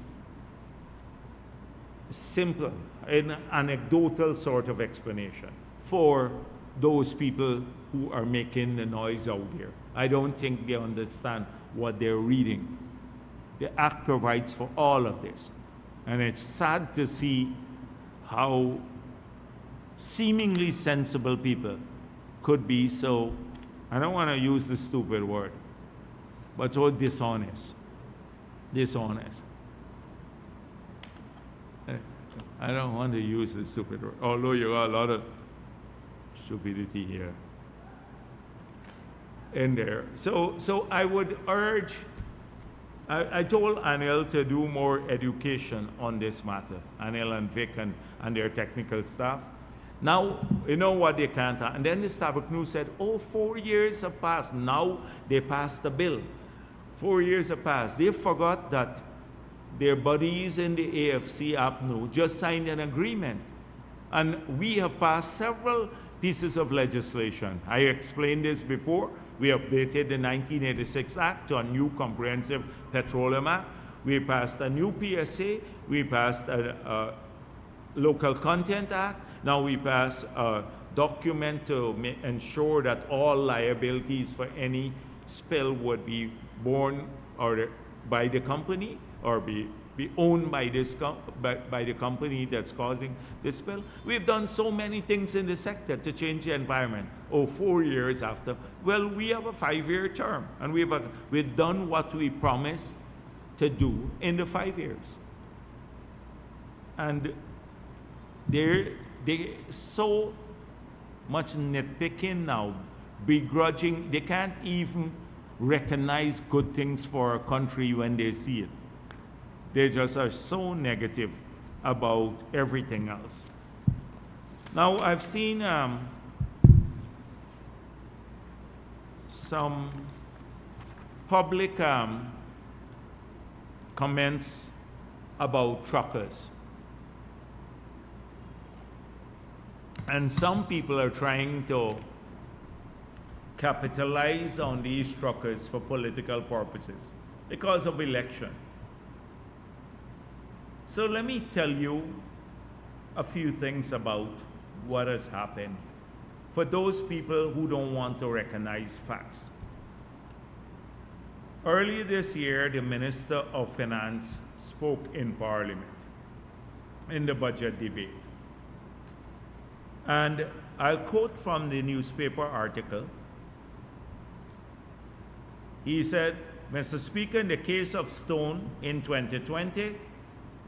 simple, an anecdotal sort of explanation for those people who are making the noise out there. I don't think they understand what they're reading. The Act provides for all of this. And it's sad to see how seemingly sensible people could be so, I don't want to use the stupid word, but so dishonest. Dishonest. I don't want to use the stupid word, although you got a lot of stupidity here in there. So I would urge, I told Anil to do more education on this matter, Anil and Vic and their technical staff. Now, you know what they can't, and then the Starbuck News said, oh, 4 years have passed. Now they passed the bill. 4 years have passed. They forgot that their buddies in the AFC APNU just signed an agreement. And we have passed several pieces of legislation. I explained this before. We updated the 1986 Act to a new Comprehensive Petroleum Act. We passed a new PSA. We passed a Local Content Act. Now we pass a document to ensure that all liabilities for any spill would be borne by the company or be owned by by the company that's causing the spill. We've done so many things in the sector to change the environment. 4 years after, well, we have a 5-year term, and we've done what we promised to do in the 5 years. And they're so much nitpicking now, begrudging. They can't even recognize good things for a country when they see it. They just are so negative about everything else. Now, I've seen some public comments about truckers. And some people are trying to capitalize on these truckers for political purposes because of election. So let me tell you a few things about what has happened for those people who don't want to recognize facts. Earlier this year, the Minister of Finance spoke in Parliament in the budget debate. And I'll quote from the newspaper article. He said, Mr. Speaker, in the case of stone in 2020,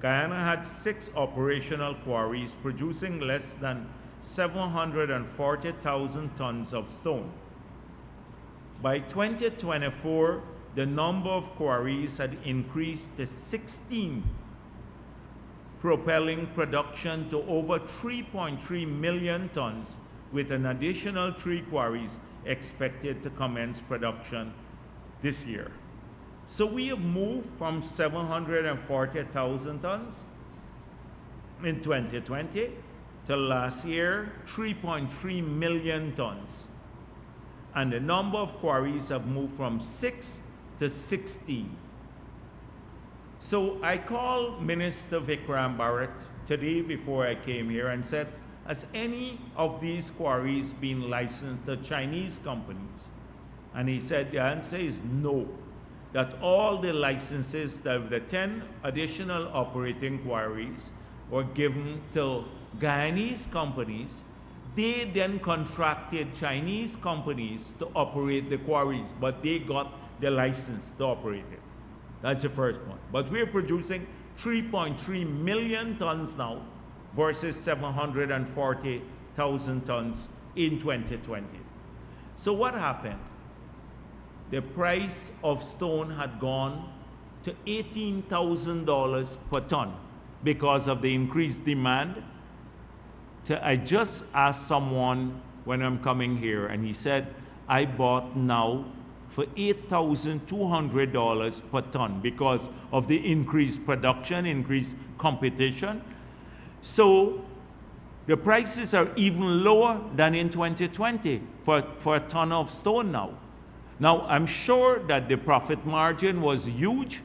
Guyana had 6 operational quarries producing less than 740,000 tons of stone. By 2024, the number of quarries had increased to 16, propelling production to over 3.3 million tons, with an additional 3 quarries expected to commence production this year. So we have moved from 740,000 tons in 2020 to last year 3.3 million tons. And the number of quarries have moved from 6 to 16. So I called Minister Vikram Bharrat today before I came here and said, has any of these quarries been licensed to Chinese companies? And he said the answer is no, that all the licenses, the 10 additional operating quarries were given to Guyanese companies. They then contracted Chinese companies to operate the quarries, but they got the license to operate it. That's the first point. But we're producing 3.3 million tons now versus 740,000 tons in 2020. So what happened? The price of stone had gone to $18,000 per ton because of the increased demand. I just asked someone when I'm coming here, and he said, I bought now for $8,200 per ton because of the increased production, increased competition. So the prices are even lower than in 2020 for a ton of stone now. Now, I'm sure that the profit margin was huge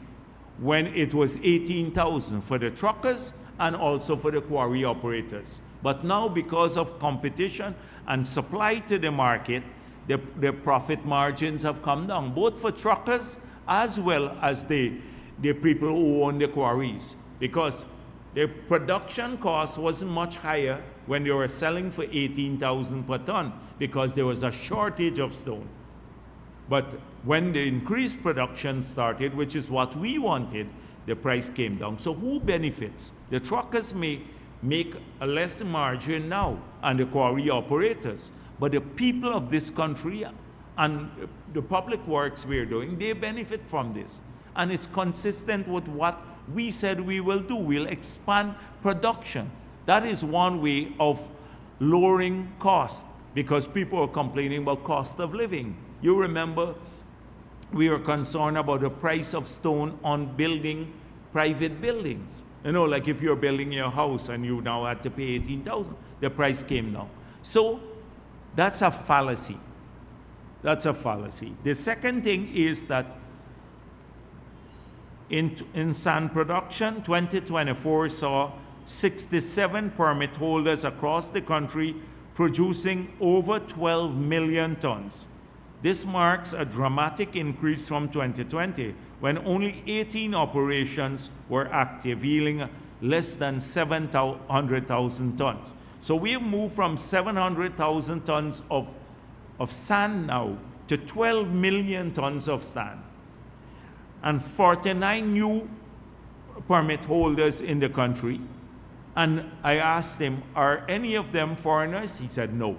when it was $18,000 for the truckers and also for the quarry operators. But now, because of competition and supply to the market, the profit margins have come down, both for truckers as well as the people who own the quarries, because the production cost wasn't much higher when they were selling for $18,000 per ton because there was a shortage of stone. But when the increased production started, which is what we wanted, the price came down. So who benefits? The truckers may make a less margin now, and the quarry operators. But the people of this country and the public works we're doing, they benefit from this. And it's consistent with what we said we will do. We'll expand production. That is one way of lowering cost, because people are complaining about cost of living. You remember we were concerned about the price of stone on building private buildings. You know, like if you're building your house and you now had to pay 18,000, the price came down. So that's a fallacy. That's a fallacy. The second thing is that in sand production, 2024 saw 67 permit holders across the country producing over 12 million tons. This marks a dramatic increase from 2020, when only 18 operations were active, yielding less than 700,000 tons. So we have moved from 700,000 tons of sand now to 12 million tons of sand. And 49 new permit holders in the country. And I asked him, are any of them foreigners? He said no,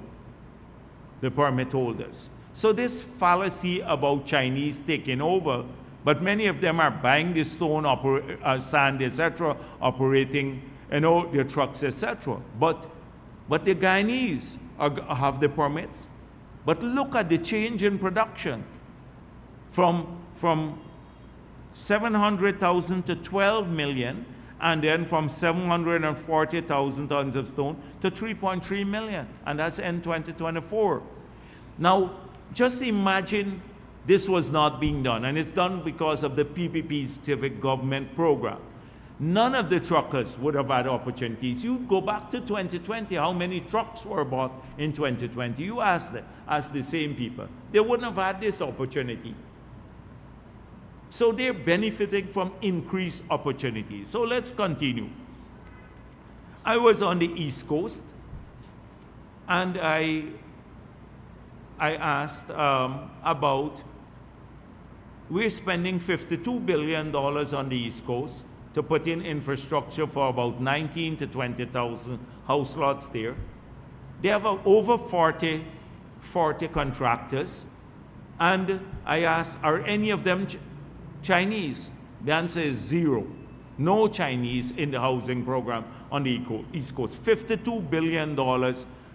the permit holders. So this fallacy about Chinese taking over, but many of them are buying the stone, sand, etc., operating, you know, their trucks, etc. But the Guyanese have the permits. But look at the change in production from 700,000 to 12 million, and then from 740,000 tons of stone to 3.3 million, and that's in 2024. Now, just imagine this was not being done, and it's done because of the PPP civic government program. None of the truckers would have had opportunities. You go back to 2020, how many trucks were bought in 2020? You ask the same people. They wouldn't have had this opportunity. So they're benefiting from increased opportunities. So let's continue. I was on the East Coast, and I asked about, we're spending $52 billion on the East Coast to put in infrastructure for about 19 to 20,000 house lots there. They have over 40 contractors, and I asked, are any of them Chinese? The answer is zero. No Chinese in the housing program on the East Coast. $52 billion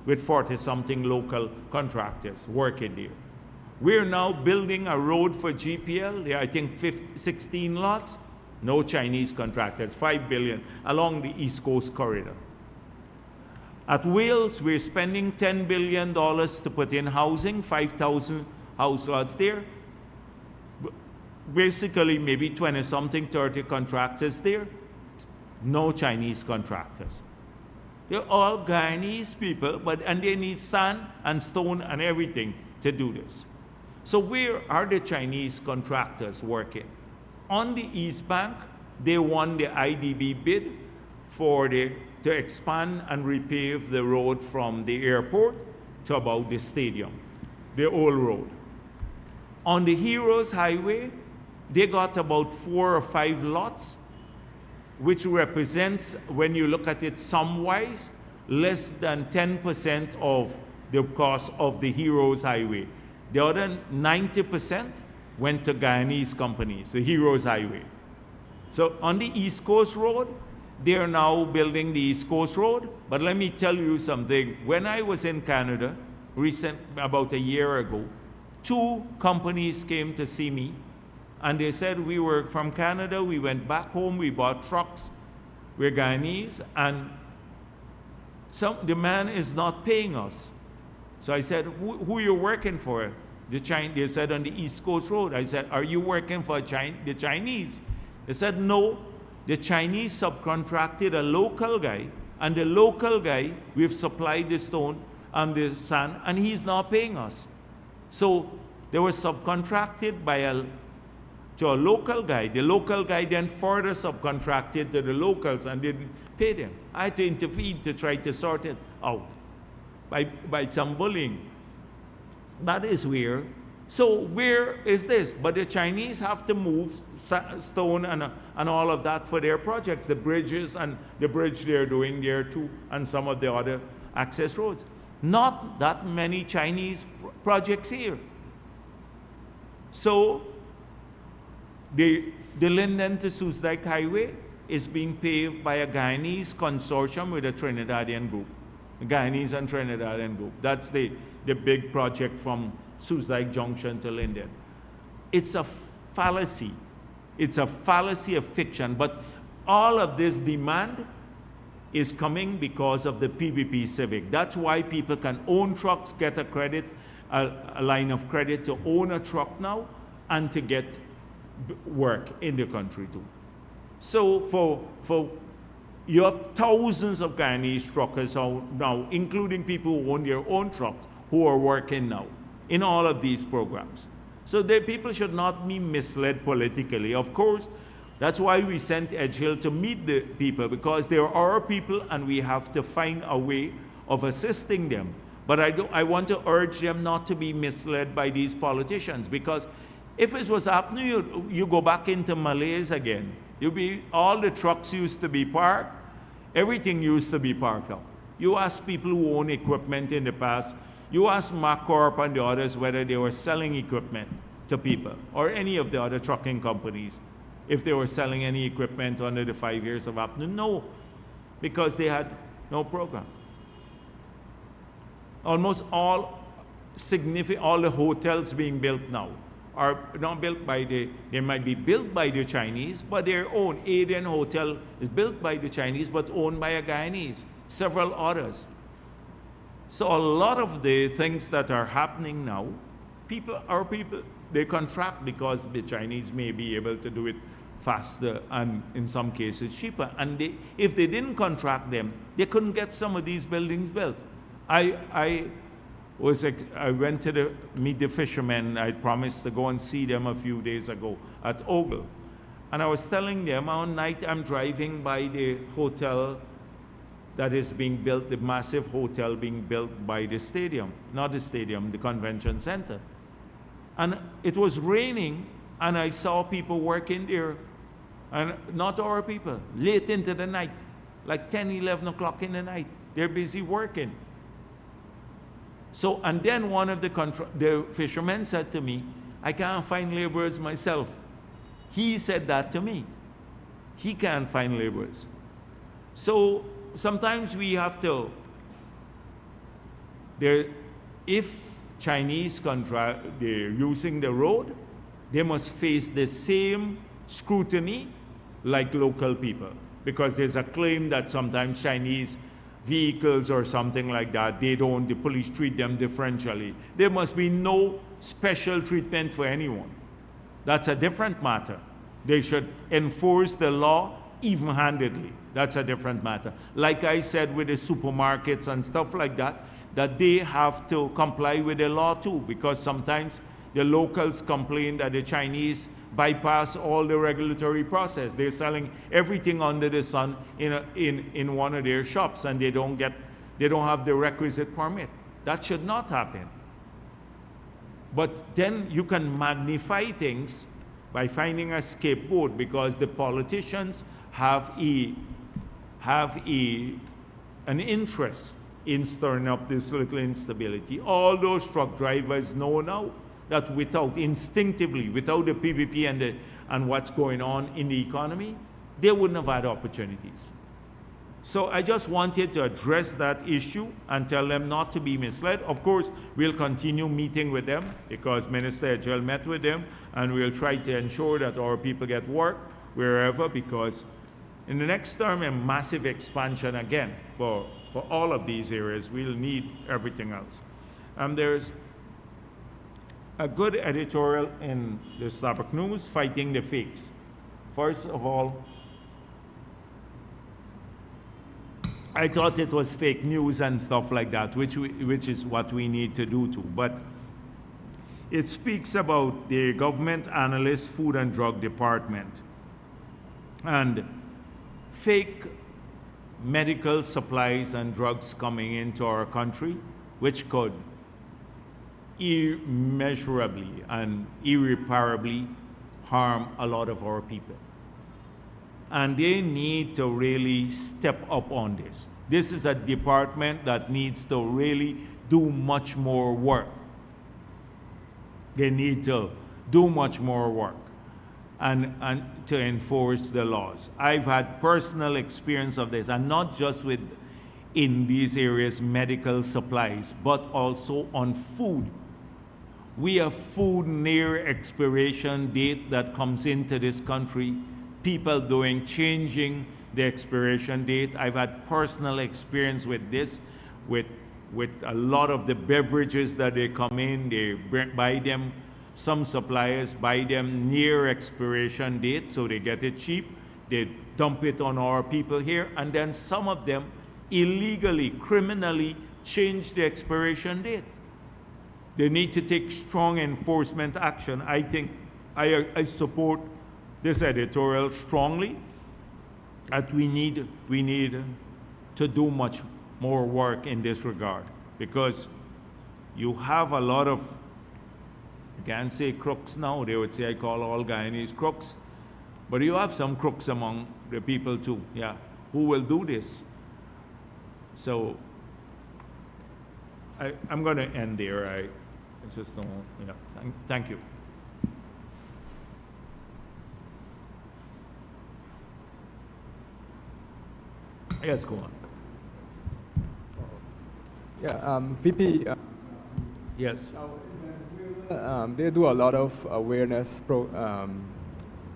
with 40-something local contractors working there. We're now building a road for GPL. There are, I think, 16 lots. No Chinese contractors, $5 billion along the East Coast corridor. At Wales, we're spending $10 billion to put in housing, 5,000 house lots there. Basically, maybe 20-something, 30 contractors there. No Chinese contractors. They're all Guyanese people, and they need sand and stone and everything to do this. So where are the Chinese contractors working? On the East Bank, they won the IDB bid to expand and repave the road from the airport to about the stadium, the old road. On the Heroes Highway, they got about 4 or 5 lots, which represents, when you look at it sum-wise, less than 10% of the cost of the Heroes Highway. The other 90% went to Guyanese companies, the Heroes Highway. So on the East Coast Road, they are now building the East Coast Road. But let me tell you something. When I was in Canada, about a year ago, 2 companies came to see me, and they said, we were from Canada, we went back home, we bought trucks, we're Guyanese, and the man is not paying us. So I said, who are you working for? They said, on the East Coast Road. I said, are you working for the Chinese? They said, no. The Chinese subcontracted a local guy, and the local guy, we've supplied the stone and the sand, and he's not paying us. So they were subcontracted to a local guy. The local guy then further subcontracted to the locals and didn't pay them. I had to intervene to try to sort it out by some bullying. That is where. So where is this? But the Chinese have to move stone and all of that for their projects, the bridges and the bridge they're doing there too, and some of the other access roads. Not that many Chinese projects here. So the Linden to Soosdijk Highway is being paved by a Guyanese consortium with a Trinidadian group. The Guyanese and Trinidadian group. That's the big project from Soosdijk Junction to Linden. It's a fallacy It's a fallacy of fiction. But all of this demand is coming because of the PPP Civic. That's why people can own trucks, get a credit, a line of credit to own a truck now, and to get work in the country too. So you have thousands of Guyanese truckers now, including people who own their own trucks, who are working now in all of these programs. So people should not be misled politically. Of course, that's why we sent Edgehill to meet the people, because they are our people and we have to find a way of assisting them. But I want to urge them not to be misled by these politicians, because if it was happening, you go back into Malays again. All the trucks used to be parked, everything used to be parked up. You ask people who own equipment in the past, you ask MacCorp and the others whether they were selling equipment to people, or any of the other trucking companies, if they were selling any equipment under the 5 years of APNU. No, because they had no program. Almost all the hotels being built now are not built by they might be built by the Chinese, but their own. Aden Hotel is built by the Chinese, but owned by a Guyanese, several others. So a lot of the things that are happening now, our people, they contract because the Chinese may be able to do it faster and in some cases cheaper. And if they didn't contract them, they couldn't get some of these buildings built. I went to meet the fishermen. I promised to go and see them a few days ago at Ogle. And I was telling them, one night I'm driving by the hotel that is being built, the massive hotel being built by the stadium, not the stadium, the convention center. And it was raining, and I saw people working there, and not our people, late into the night, like 10, 11 o'clock in the night. They're busy working. So, and then one of the fishermen said to me, I can't find laborers myself. He said that to me. He can't find laborers. So sometimes we have to, if Chinese they're using the road, they must face the same scrutiny like local people. Because there's a claim that sometimes Chinese vehicles or something like that, the police treat them differentially. There must be no special treatment for anyone. That's a different matter. They should enforce the law even-handedly. That's a different matter. Like I said with the supermarkets and stuff like that, that they have to comply with the law too, because sometimes the locals complain that the Chinese bypass all the regulatory process. They're selling everything under the sun in one of their shops, and they don't have the requisite permit. That should not happen. But then you can magnify things by finding a scapegoat, because the politicians have an interest in stirring up this little instability. All those truck drivers know now that instinctively, without the PPP and what's going on in the economy, they wouldn't have had opportunities. So I just wanted to address that issue and tell them not to be misled. Of course, we'll continue meeting with them, because Minister Edgehill met with them, and we'll try to ensure that our people get work wherever, because in the next term, a massive expansion again for all of these areas. We'll need everything else. There's a good editorial in the Starbuck News, Fighting the Fakes. First of all, I thought it was fake news and stuff like that, which is what we need to do too. But it speaks about the Government Analyst Food and Drug Department and fake medical supplies and drugs coming into our country, which could immeasurably and irreparably harm a lot of our people. And they need to really step up on this. This is a department that needs to really do much more work. They need to do much more work and to enforce the laws. I've had personal experience of this, and not just in these areas, medical supplies, but also on food. We have food near expiration date that comes into this country. People changing the expiration date. I've had personal experience with this, with a lot of the beverages that they come in, they buy them, some suppliers buy them near expiration date, so they get it cheap. They dump it on our people here, and then some of them illegally, criminally change the expiration date. They need to take strong enforcement action. I think I support this editorial strongly, that we need to do much more work in this regard, because you have a lot of, I can't say crooks now, they would say I call all Guyanese crooks, but you have some crooks among the people too, yeah, who will do this. So I'm going to end there. I just don't, yeah, thank you. Yes, go on. Yeah, VP. Yes. They do a lot of awareness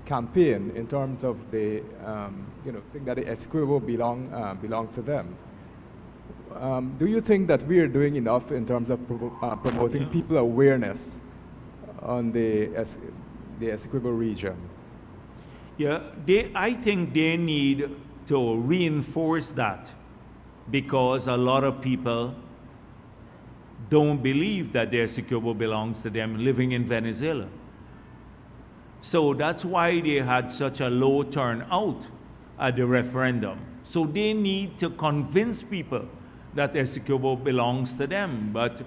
campaign in terms of the, saying that the Essequibo belongs to them. Do you think that we are doing enough in terms of promoting people awareness on the Essequibo region? Yeah, I think they need to reinforce that, because a lot of people don't believe that the Essequibo belongs to them living in Venezuela. So that's why they had such a low turnout at the referendum. So they need to convince people that Essequibo belongs to them. But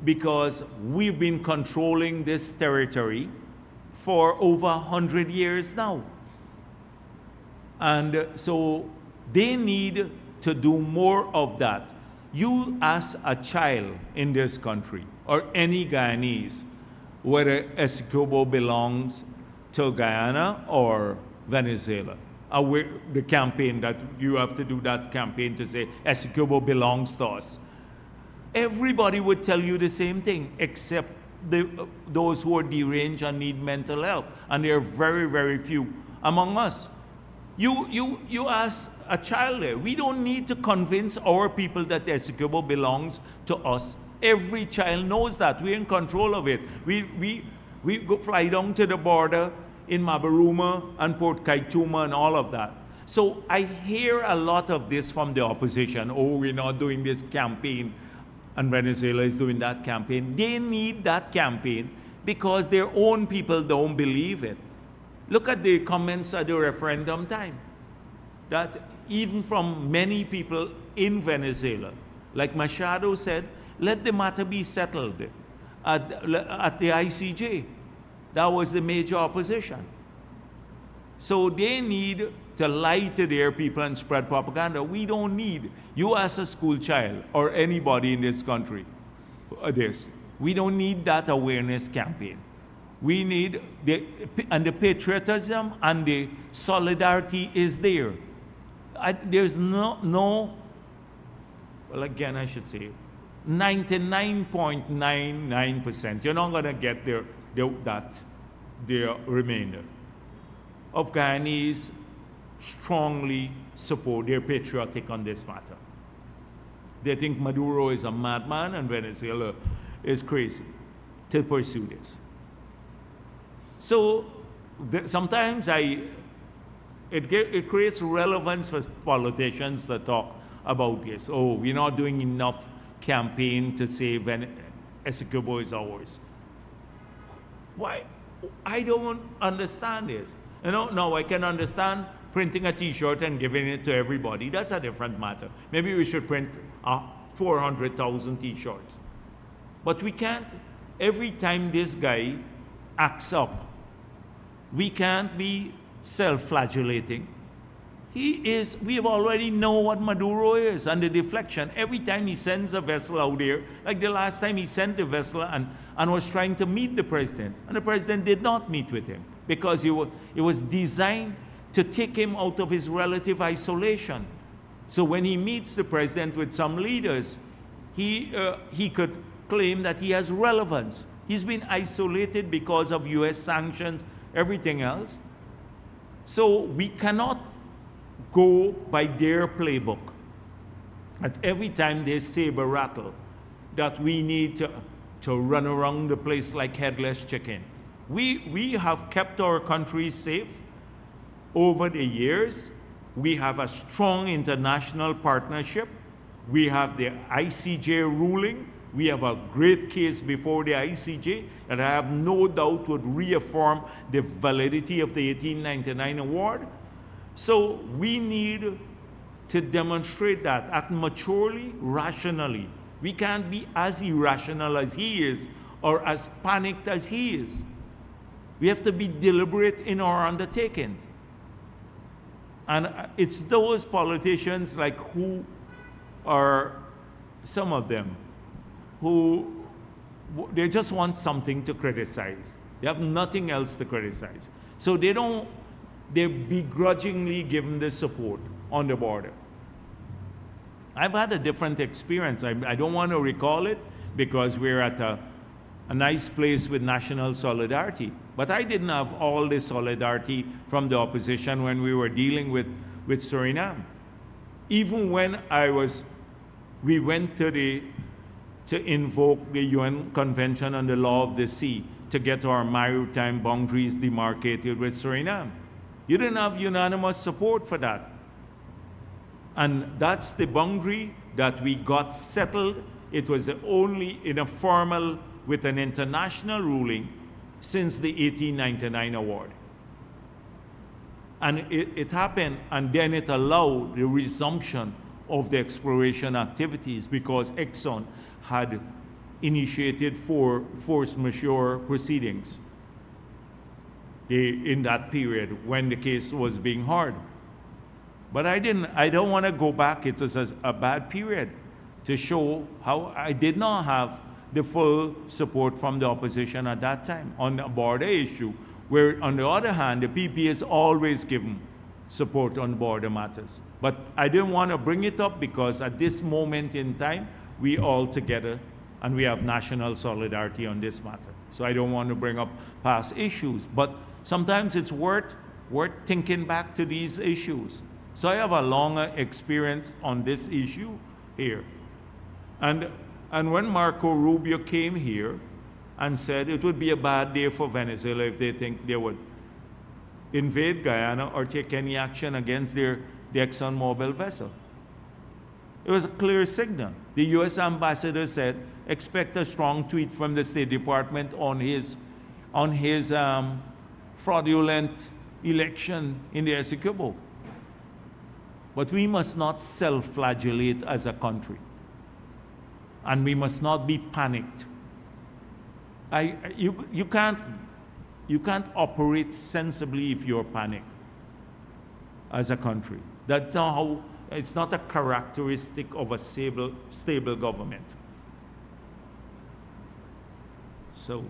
because we've been controlling this territory for over 100 years now. And so they need to do more of that. You ask a child in this country, or any Guyanese, whether Essequibo belongs to Guyana or Venezuela. The campaign that you have to do, that campaign to say Essequibo belongs to us. Everybody would tell you the same thing, except those who are deranged and need mental help, and there are very, very few among us. You ask a child there. We don't need to convince our people that Essequibo belongs to us. Every child knows that. We're in control of it. We go fly down to the border in Mabaruma and Port Kaituma and all of that. So I hear a lot of this from the opposition. Oh, we're not doing this campaign, and Venezuela is doing that campaign. They need that campaign because their own people don't believe it. Look at the comments at the referendum time, that even from many people in Venezuela, like Machado said, let the matter be settled at the ICJ. That was the major opposition. So they need to lie to their people and spread propaganda. We don't need, you as a school child or anybody in this country, we don't need that awareness campaign. We need the patriotism and the solidarity is there. There's no, well, again, I should say, 99.99%. You're not going to get the remainder of Guyanese strongly support, they're patriotic on this matter. They think Maduro is a madman and Venezuela is crazy to pursue this. So sometimes it creates relevance for politicians to talk about this. Oh, we're not doing enough campaign to say Essequibo is ours. Why? I don't understand this. You know, now I can understand printing a t-shirt and giving it to everybody. That's a different matter. Maybe we should print 400,000 t-shirts. But we can't, every time this guy acts up, we can't be self-flagellating. We have already know what Maduro is and the deflection. Every time he sends a vessel out there, like the last time he sent the vessel and was trying to meet the president, and the president did not meet with him because it was designed to take him out of his relative isolation. So when he meets the president with some leaders, he could claim that he has relevance. He's been isolated because of US sanctions, everything else. So we cannot go by their playbook. At every time they saber rattle, that we need to run around the place like headless chicken. We have kept our country safe over the years. We have a strong international partnership. We have the ICJ ruling. We have a great case before the ICJ that I have no doubt would reaffirm the validity of the 1899 award. So we need to demonstrate that, act maturely, rationally. We can't be as irrational as he is or as panicked as he is. We have to be deliberate in our undertakings. And it's those politicians like who are, some of them, who they just want something to criticize. They have nothing else to criticize. So they begrudgingly give them the support on the border. I've had a different experience. I don't want to recall it because we're at a nice place with national solidarity. But I didn't have all the solidarity from the opposition when we were dealing with Suriname. Even when we went to invoke the UN Convention on the Law of the Sea to get our maritime boundaries demarcated with Suriname. You didn't have unanimous support for that. And that's the boundary that we got settled. It was the only in a formal with an international ruling since the 1899 award. And it happened, and then it allowed the resumption of the exploration activities because Exxon had initiated force majeure proceedings in that period when the case was being heard. But I don't want to go back. It was a bad period to show how I did not have the full support from the opposition at that time on the border issue, where on the other hand, the PP has always given support on border matters. But I didn't want to bring it up because at this moment in time, we all together and we have national solidarity on this matter. So I don't want to bring up past issues, but sometimes it's worth thinking back to these issues. So I have a longer experience on this issue here. And when Marco Rubio came here and said it would be a bad day for Venezuela if they think they would invade Guyana or take any action against the ExxonMobil vessel. It was a clear signal. The US ambassador said, expect a strong tweet from the State Department on his fraudulent election in the Essequibo. But we must not self-flagellate as a country. And we must not be panicked. You can't operate sensibly if you're panicked as a country. That's not how, it's not a characteristic of a stable government. So,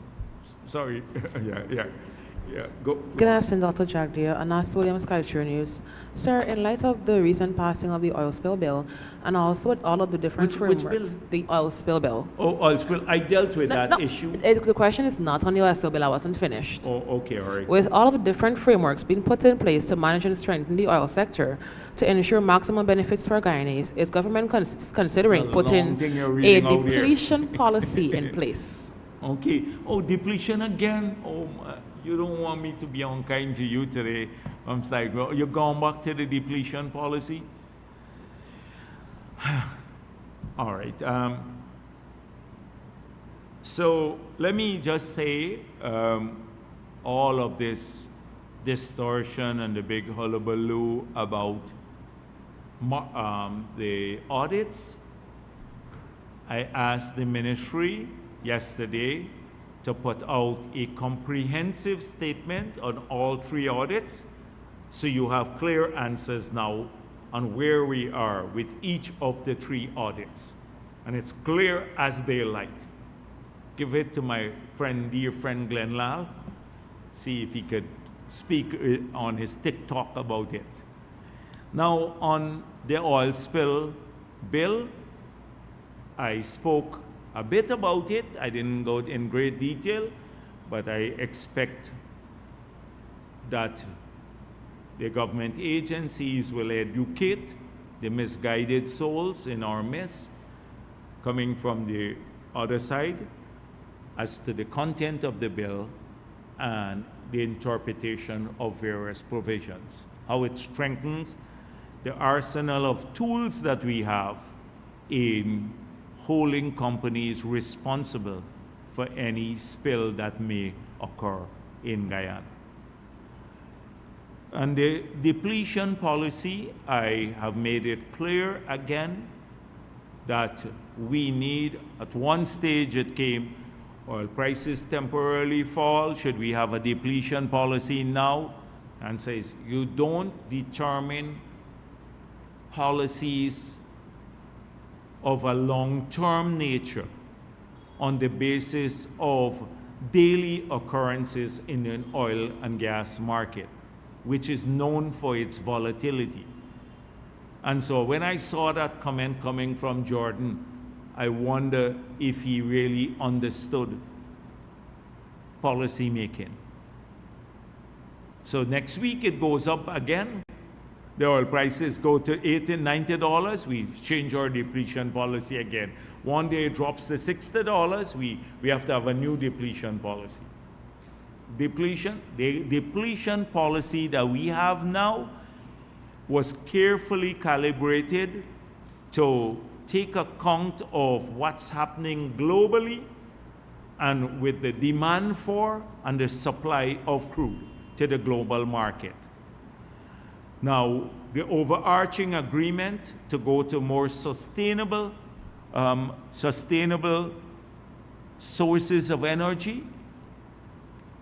sorry, yeah. Go. Good afternoon, Dr. Jagdeo. Anas Williams, Culture News. Sir, in light of the recent passing of the oil spill bill, and also with all of the different frameworks, which bill? The oil spill bill. Oh, oil spill. I dealt with that issue. The question is not on the oil spill bill. I wasn't finished. Oh, okay, all right. With all of the different frameworks being put in place to manage and strengthen the oil sector to ensure maximum benefits for Guyanese, is government considering putting a depletion policy in place? Okay. Oh, depletion again? Oh, you don't want me to be unkind to you today. I'm like, well, you're going back to the depletion policy? All right. So let me just say all of this distortion and the big hullabaloo about the audits. I asked the ministry yesterday to put out a comprehensive statement on all 3 audits, so you have clear answers now on where we are with each of the 3 audits. And it's clear as daylight. Give it to my friend, dear friend Glenn Lal, see if he could speak on his TikTok about it. Now, on the oil spill bill, I spoke a bit about it. I didn't go in great detail, but I expect that the government agencies will educate the misguided souls in our midst, coming from the other side, as to the content of the bill and the interpretation of various provisions, how it strengthens the arsenal of tools that we have in holding companies responsible for any spill that may occur in Guyana. And the depletion policy, I have made it clear again that we need, at one stage it came, oil prices temporarily fall, should we have a depletion policy now? And says, you don't determine policies of a long-term nature on the basis of daily occurrences in an oil and gas market, which is known for its volatility. And so when I saw that comment coming from Jordan, I wonder if he really understood policy making. So next week it goes up again. The oil prices go to $80, $90, we change our depletion policy again. One day it drops to $60, we have to have a new depletion policy. The depletion policy that we have now was carefully calibrated to take account of what's happening globally and with the demand for and the supply of crude to the global market. Now, the overarching agreement to go to more sustainable sources of energy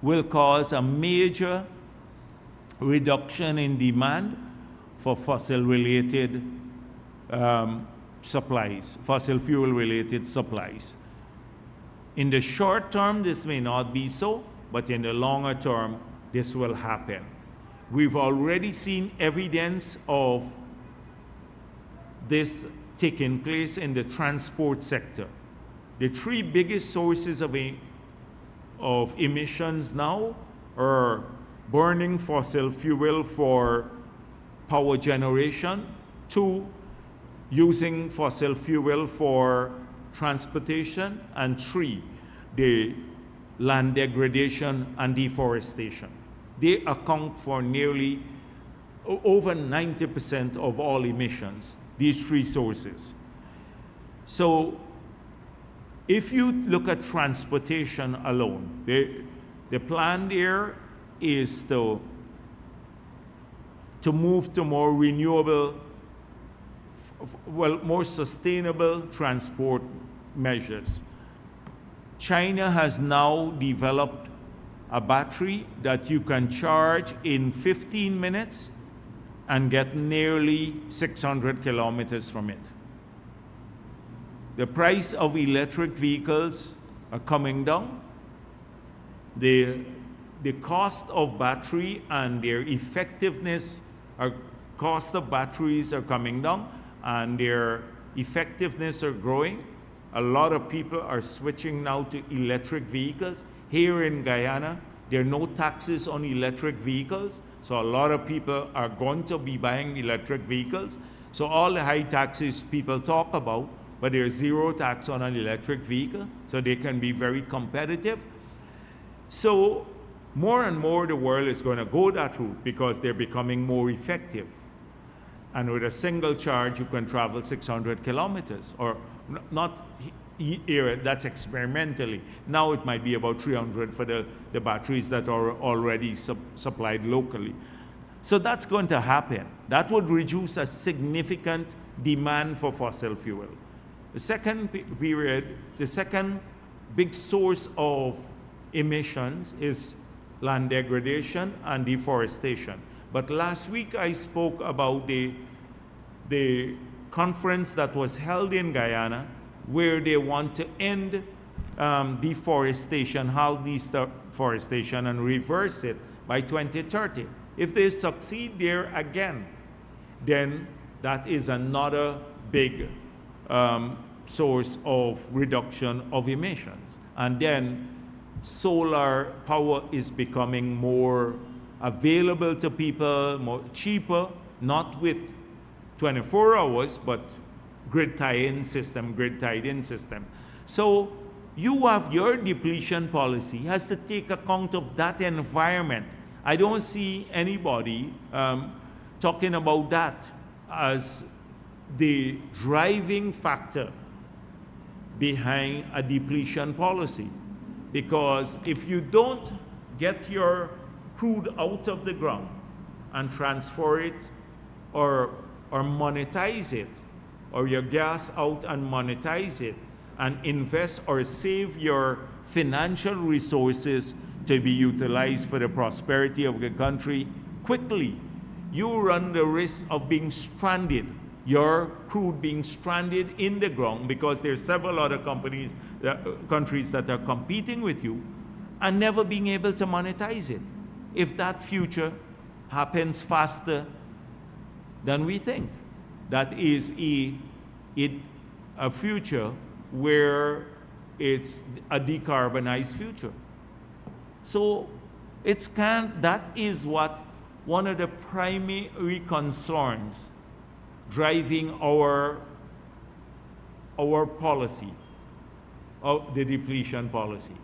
will cause a major reduction in demand for fossil-related supplies, fossil fuel-related supplies. In the short term, this may not be so, but in the longer term, this will happen. We've already seen evidence of this taking place in the transport sector. The three biggest sources of emissions now are burning fossil fuel for power generation, 2, using fossil fuel for transportation, and 3, the land degradation and deforestation. They account for nearly over 90% of all emissions, these three sources. So if you look at transportation alone, the plan there is to move to more renewable, more sustainable transport measures. China has now developed a battery that you can charge in 15 minutes and get nearly 600 kilometers from it. The price of electric vehicles are coming down. The cost of battery and their effectiveness, cost of batteries are coming down and their effectiveness are growing. A lot of people are switching now to electric vehicles. Here in Guyana, there are no taxes on electric vehicles, so a lot of people are going to be buying electric vehicles. So all the high taxes people talk about, but there's zero tax on an electric vehicle, so they can be very competitive. So more and more the world is going to go that route because they're becoming more effective. And with a single charge, you can travel 600 kilometers, or not here, that's experimentally. Now it might be about 300 for the batteries that are already supplied locally. So that's going to happen. That would reduce a significant demand for fossil fuel. The second big source of emissions is land degradation and deforestation. But last week I spoke about the conference that was held in Guyana where they want to end deforestation, halt deforestation, and reverse it by 2030. If they succeed there again, then that is another big source of reduction of emissions. And then solar power is becoming more available to people, more cheaper, not with 24 hours, but grid tie-in system. So you have your depletion policy has to take account of that environment. I don't see anybody talking about that as the driving factor behind a depletion policy. Because if you don't get your crude out of the ground and transfer it or monetize it, or your gas out and monetize it, and invest or save your financial resources to be utilized for the prosperity of the country quickly, you run the risk of being stranded, your crude being stranded in the ground, because there's several other countries that are competing with you, and never being able to monetize it. If that future happens faster than we think, that is a future where it's a decarbonized future. So that is what one of the primary concerns driving our policy, of the depletion policy,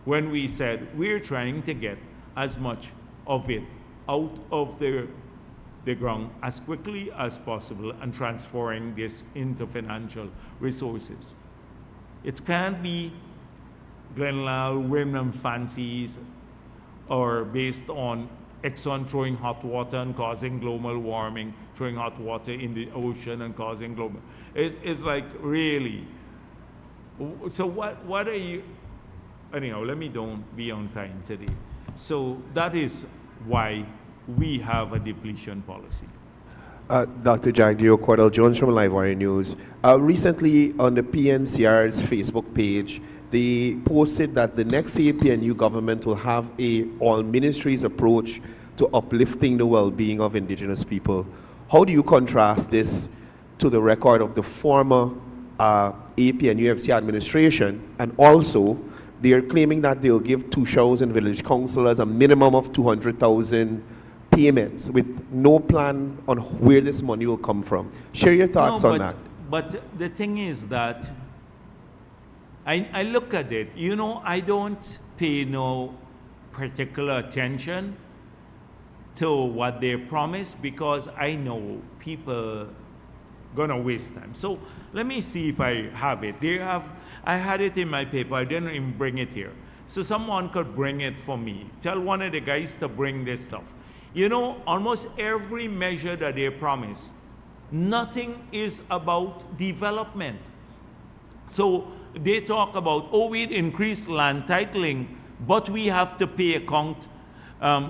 when we said we're trying to get as much of it out of the ground as quickly as possible and transferring this into financial resources. It can't be Glenlal, whim and fancies, or based on Exxon throwing hot water and causing global warming, throwing hot water in the ocean and causing global. It's like, really. So what are you, anyhow, let me don't be unkind today. So that is why we have a depletion policy. Dr. Jagdeo, Cordell Jones from Livewire News. Recently on the PNCR's Facebook page, they posted that the next APNU government will have a all ministries approach to uplifting the well-being of indigenous people. How do you contrast this to the record of the former APNUFC administration? And also, they are claiming that they'll give 2,000 village councillors a minimum of 200,000 payments with no plan on where this money will come from. Share your thoughts on that. But the thing is that I look at it, I don't pay no particular attention to what they promise, because I know people gonna waste time. So let me see if I have it. I had it in my paper, I didn't even bring it here. So someone could bring it for me. Tell one of the guys to bring this stuff. Almost every measure that they promise, nothing is about development. So they talk about, we'd increase land titling, but we have to pay account.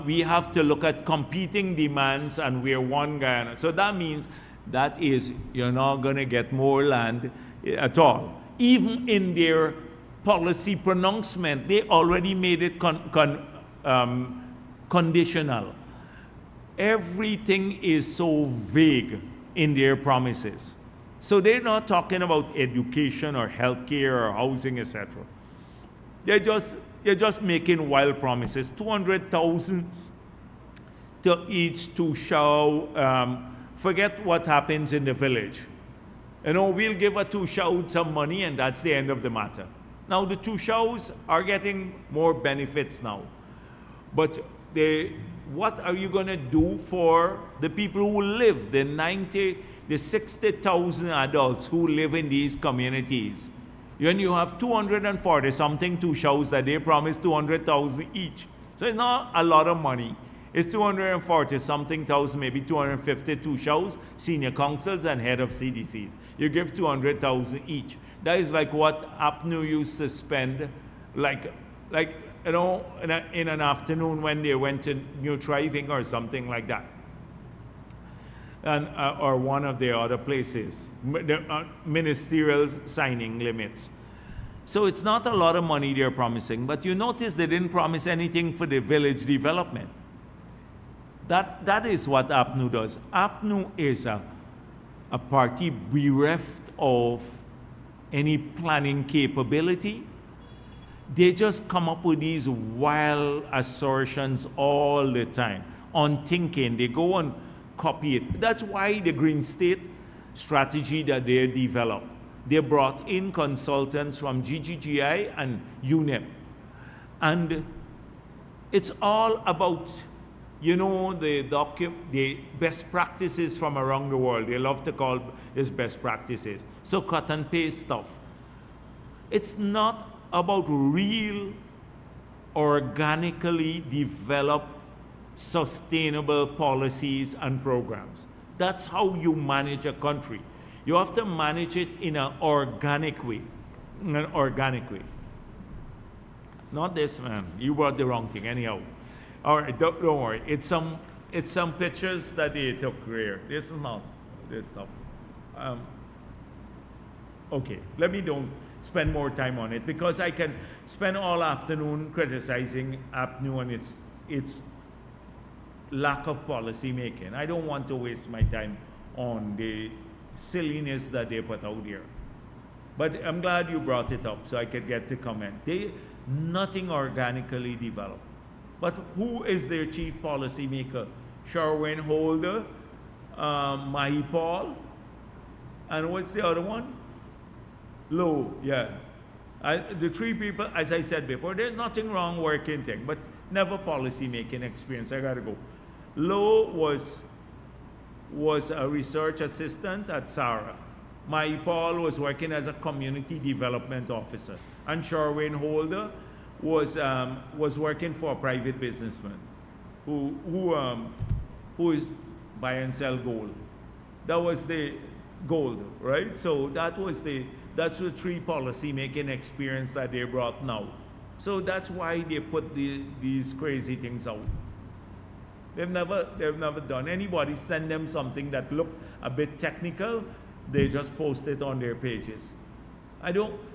We have to look at competing demands, and we're one Guyana. So that means you're not going to get more land at all. Even in their policy pronouncement, they already made it conditional. Everything is so vague in their promises. So they're not talking about education or healthcare or housing, etc. They're just making wild promises. 200,000 to each to show. Forget what happens in the village. We'll give a Tushao some money, and that's the end of the matter. Now the Tushaos are getting more benefits now, but what are you going to do for the people who live, the 60,000 adults who live in these communities? When you have 240 something Tushaos that they promised 200,000 each, so it's not a lot of money. It's 240 something thousand, maybe 250 Tushaos, senior councils and head of CDCs. You give 200,000 each. That is like what APNU used to spend, in an afternoon when they went to New Triving or something like that, and or one of the other places, ministerial signing limits. So it's not a lot of money they're promising, but you notice they didn't promise anything for the village development. That is what APNU does. APNU is a party bereft of any planning capability. They just come up with these wild assertions all the time, unthinking. They go and copy it. That's why the Green State strategy that they developed, they brought in consultants from GGGI and UNEP. And it's all about, you know, the best practices from around the world. They love to call this best practices. So cut and paste stuff. It's not about real, organically developed, sustainable policies and programs. That's how you manage a country. You have to manage it in an organic way. Not this, man. You brought the wrong thing. Anyhow. All right, don't worry. It's some pictures that they took here. This is not this stuff. Okay, let me don't spend more time on it, because I can spend all afternoon criticizing APNU and its lack of policy making. I don't want to waste my time on the silliness that they put out here. But I'm glad you brought it up so I could get to comment. Nothing organically developed. But who is their chief policy maker? Sherwin Holder, Mahi Paul, and what's the other one? Lowe, yeah. The three people, as I said before, there's nothing wrong working thing, but never policy making experience. I gotta go. Lowe was a research assistant at SARA. Mahi Paul was working as a community development officer, and Sherwin Holder was working for a private businessman who is buy and sell gold. That was the gold, right? So that's the three policy making experience that they brought now. So that's why they put these crazy things out. They've never done. Anybody send them something that looked a bit technical, they just post it on their pages.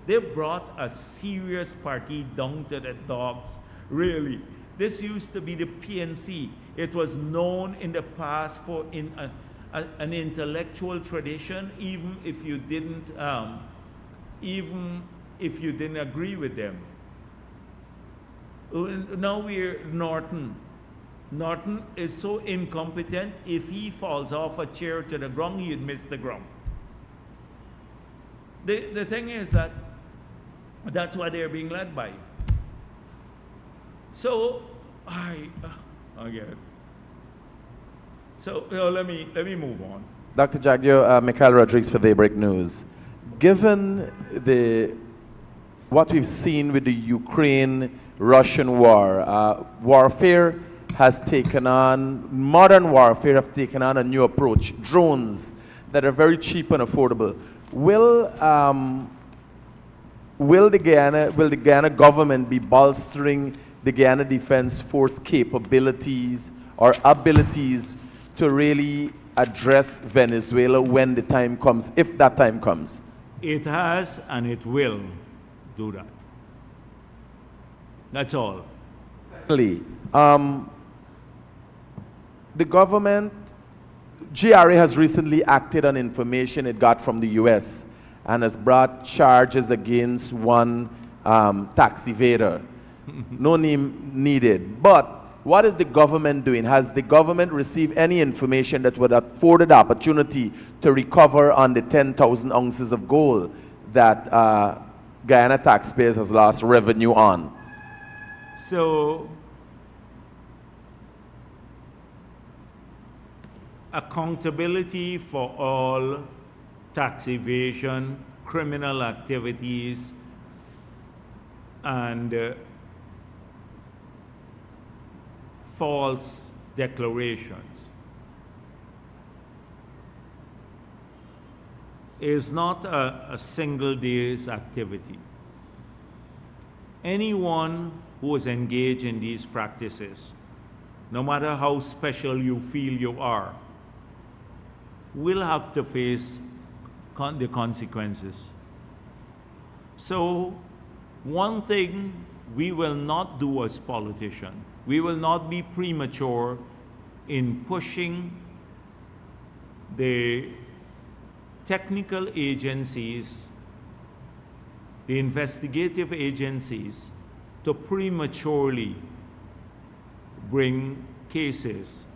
They brought a serious party down to the dogs, really. This used to be the PNC. It was known in the past for an intellectual tradition, even if you didn't agree with them. Now we're Norton. Norton is so incompetent, if he falls off a chair to the ground, he'd miss the ground. The thing is that's what they're being led by. So, I get it. So, let me move on. Dr. Jagdeo, Mikhail Rodriguez for Daybreak News. Given what we've seen with the Ukraine-Russian war, warfare has taken on, modern warfare have taken on a new approach, drones that are very cheap and affordable. Will the Guyana government be bolstering the Guyana Defense Force capabilities or abilities to really address Venezuela when the time comes, if that time comes? It has, and it will do that. That's all. Secondly, the government, GRA has recently acted on information it got from the US and has brought charges against one tax evader. No name needed. But what is the government doing? Has the government received any information that would afford the opportunity to recover on the 10,000 ounces of gold that Guyana taxpayers has lost revenue on? So, accountability for all tax evasion, criminal activities, and false declarations is not a single day's activity. Anyone who is engaged in these practices, no matter how special you feel you are, will have to face the consequences. So, one thing we will not do as politicians, we will not be premature in pushing the technical agencies the investigative agencies to prematurely bring cases.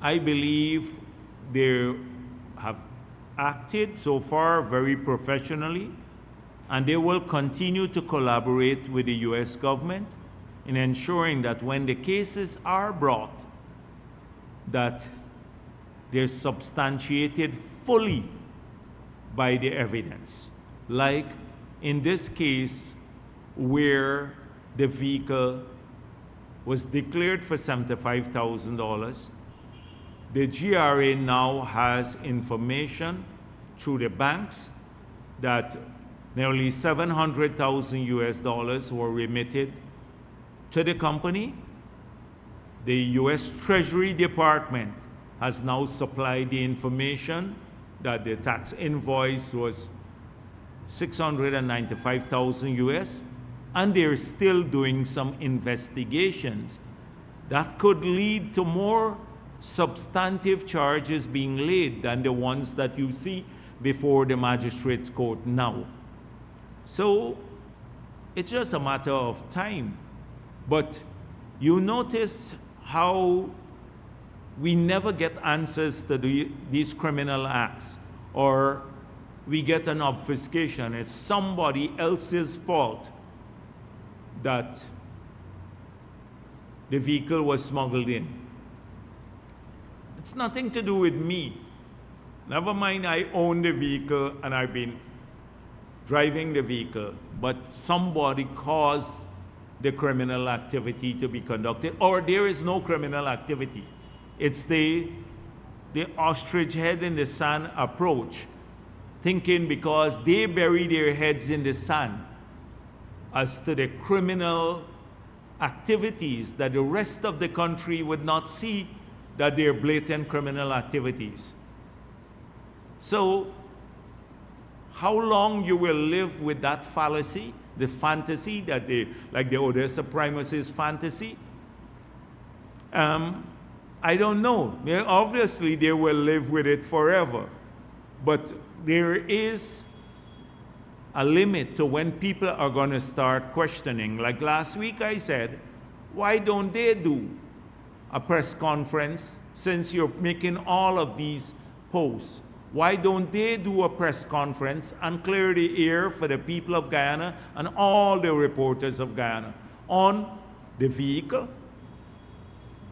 I believe they have acted so far very professionally, and they will continue to collaborate with the US government in ensuring that when the cases are brought, that they're substantiated fully by the evidence. Like in this case, where the vehicle was declared for $75,000, the GRA now has information through the banks that nearly $700,000 US were remitted to the company. The US Treasury Department has now supplied the information that the tax invoice was $695,000 US, and they're still doing some investigations that could lead to more substantive charges being laid than the ones that you see before the magistrate's court now. So it's just a matter of time. But you notice how we never get answers to these criminal acts, or we get an obfuscation. It's somebody else's fault that the vehicle was smuggled in. It's nothing to do with me. Never mind, I own the vehicle and I've been driving the vehicle, but somebody caused the criminal activity to be conducted, or there is no criminal activity. It's the ostrich head in the sand approach, thinking because they bury their heads in the sand as to the criminal activities that the rest of the country would not see that they're blatant criminal activities. So how long you will live with that fallacy, the fantasy that like the Odessa Primus's fantasy? I don't know. Obviously, they will live with it forever. But there is a limit to when people are going to start questioning. Like last week I said, why don't they do a press conference since you're making all of these posts? Why don't they do a press conference and clear the air for the people of Guyana and all the reporters of Guyana on the vehicle,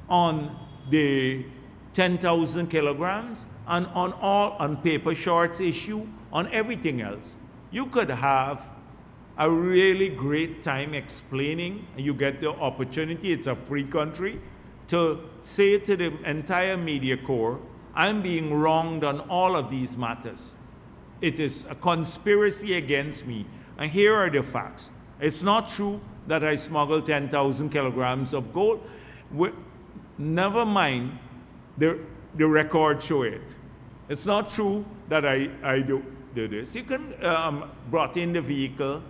on the 10,000 kilograms, and on paper shorts issue, on everything else? You could have a really great time explaining, and you get the opportunity, it's a free country, to say to the entire media corps, I'm being wronged on all of these matters. It is a conspiracy against me, and here are the facts. It's not true that I smuggled 10,000 kilograms of gold. Never mind, the records show it. It's not true that I do this. You can brought in the vehicle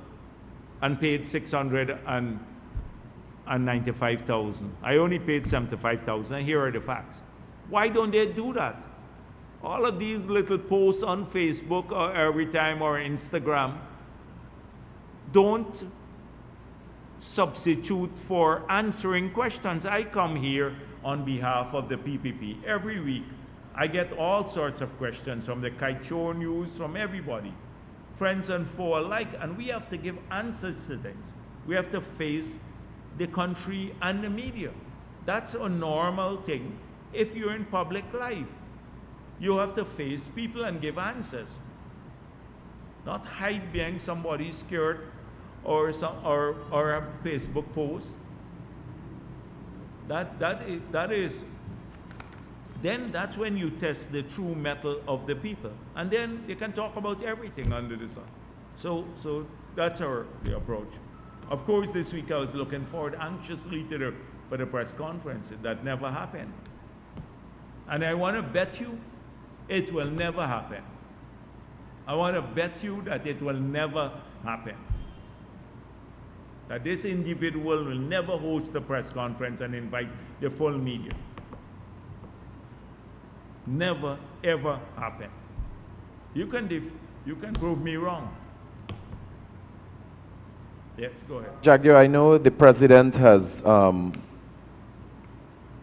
and paid $695,000. I only paid $75,000, and here are the facts. Why don't they do that? All of these little posts on Facebook or every time or Instagram don't substitute for answering questions. I come here on behalf of the PPP every week. I get all sorts of questions from the Kaicho News, from everybody, friends and foe alike, and we have to give answers to things. We have to face the country and the media. That's a normal thing. If you're in public life, you have to face people and give answers. Not hide behind somebody's skirt or a Facebook post. Then that's when you test the true mettle of the people. And then you can talk about everything under the sun. So that's the approach. Of course, this week I was looking forward anxiously for the press conference. That never happened. And I want to bet you it will never happen. I want to bet you that it will never happen. That this individual will never host a press conference and invite the full media. Never, ever happen. You can prove me wrong. Yes, go ahead. Jagdeo, I know the president has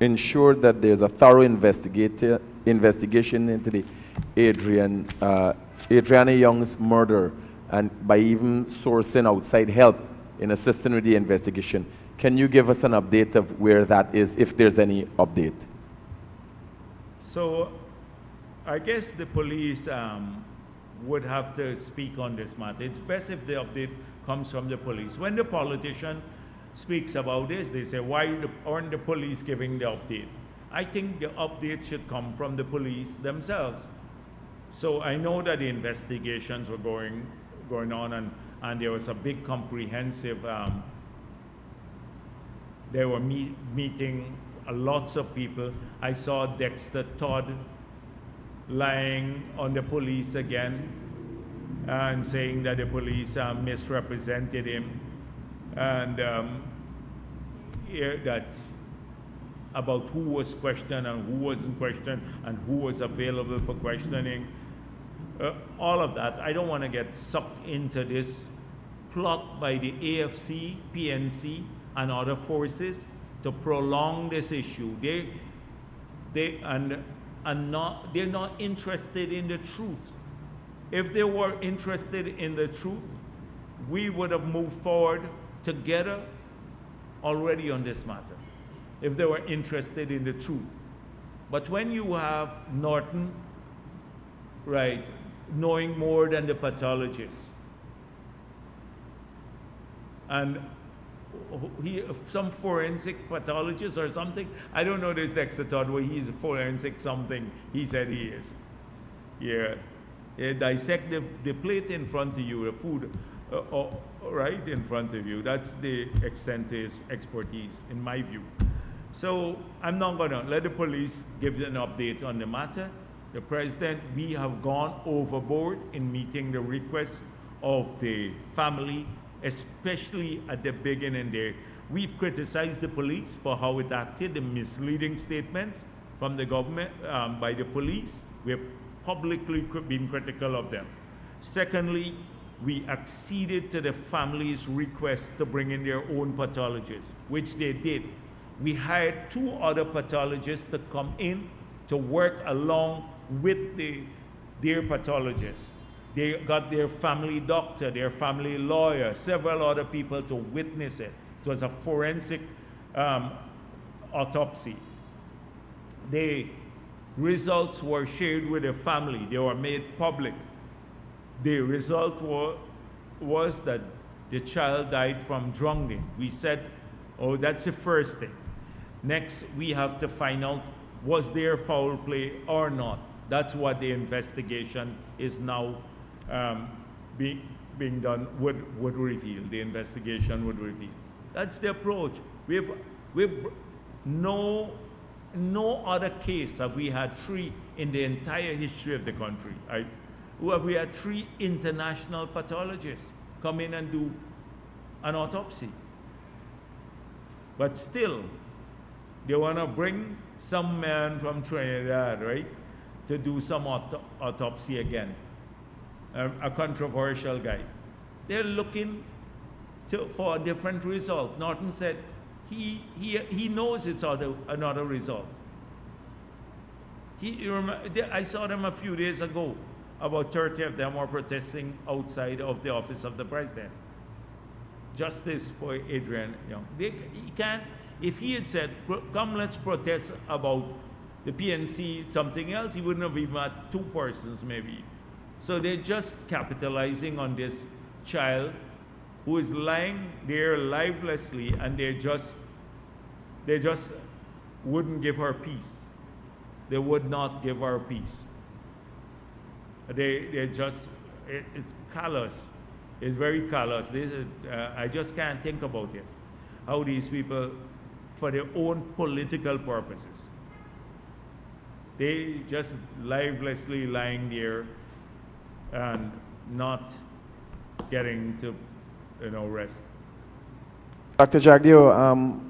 ensured that there's a thorough investigation into the Adriana Young's murder, and by even sourcing outside help in assisting with the investigation. Can you give us an update of where that is, if there's any update? So I guess the police would have to speak on this matter. It's best if the update comes from the police. When the politician speaks about this, they say, why aren't the police giving the update? I think the update should come from the police themselves. So I know that the investigations were going on, and there was a big comprehensive, they were meeting lots of people. I saw Dexter Todd lying on the police again and saying that the police misrepresented him, and that about who was questioned and who wasn't questioned and who was available for questioning. All of that, I don't want to get sucked into this plot by the AFC, PNC, and other forces to prolong this issue. They're not interested in the truth. If they were interested in the truth, we would have moved forward together already on this matter, if they were interested in the truth. But when you have Norton, right, knowing more than the pathologist, and some forensic pathologist or something, I don't know this Dexter Todd, where he's a forensic something, he said he is. Yeah, dissect the plate in front of you, the food, right in front of you. That's the extent of his expertise, in my view. So I'm not gonna let the police give an update on the matter. The president, we have gone overboard in meeting the requests of the family, especially at the beginning there. We've criticized the police for how it acted, the misleading statements from the government, by the police. We have publicly been critical of them. Secondly, we acceded to the family's request to bring in their own pathologists, which they did. We hired 2 other pathologists to come in to work along with their pathologists. They got their family doctor, their family lawyer, several other people to witness it. It was a forensic autopsy. The results were shared with the family. They were made public. The result was that the child died from drowning. We said, oh, that's the first thing. Next, we have to find out, was there foul play or not? That's what the investigation is now being done, would reveal. The investigation would reveal. That's the approach. We've no other case have we had 3 in the entire history of the country. We had 3 international pathologists come in and do an autopsy. But still, they want to bring some man from Trinidad, right, to do some autopsy again. A controversial guy. They're looking for a different result. Norton said he knows it's another result. I saw them a few days ago. About 30 of them were protesting outside of the office of the president. Justice for Adrian Young. He can't. If he had said, come, let's protest about the PNC, something else, he wouldn't have even had 2 persons maybe. So they're just capitalizing on this child who is lying there lifelessly, and they just wouldn't give her peace. They would not give her peace. They just, it's callous. It's very callous. I just can't think about it. How these people, for their own political purposes, they just lifelessly lying there and not getting to, rest. Dr. Jagdeo,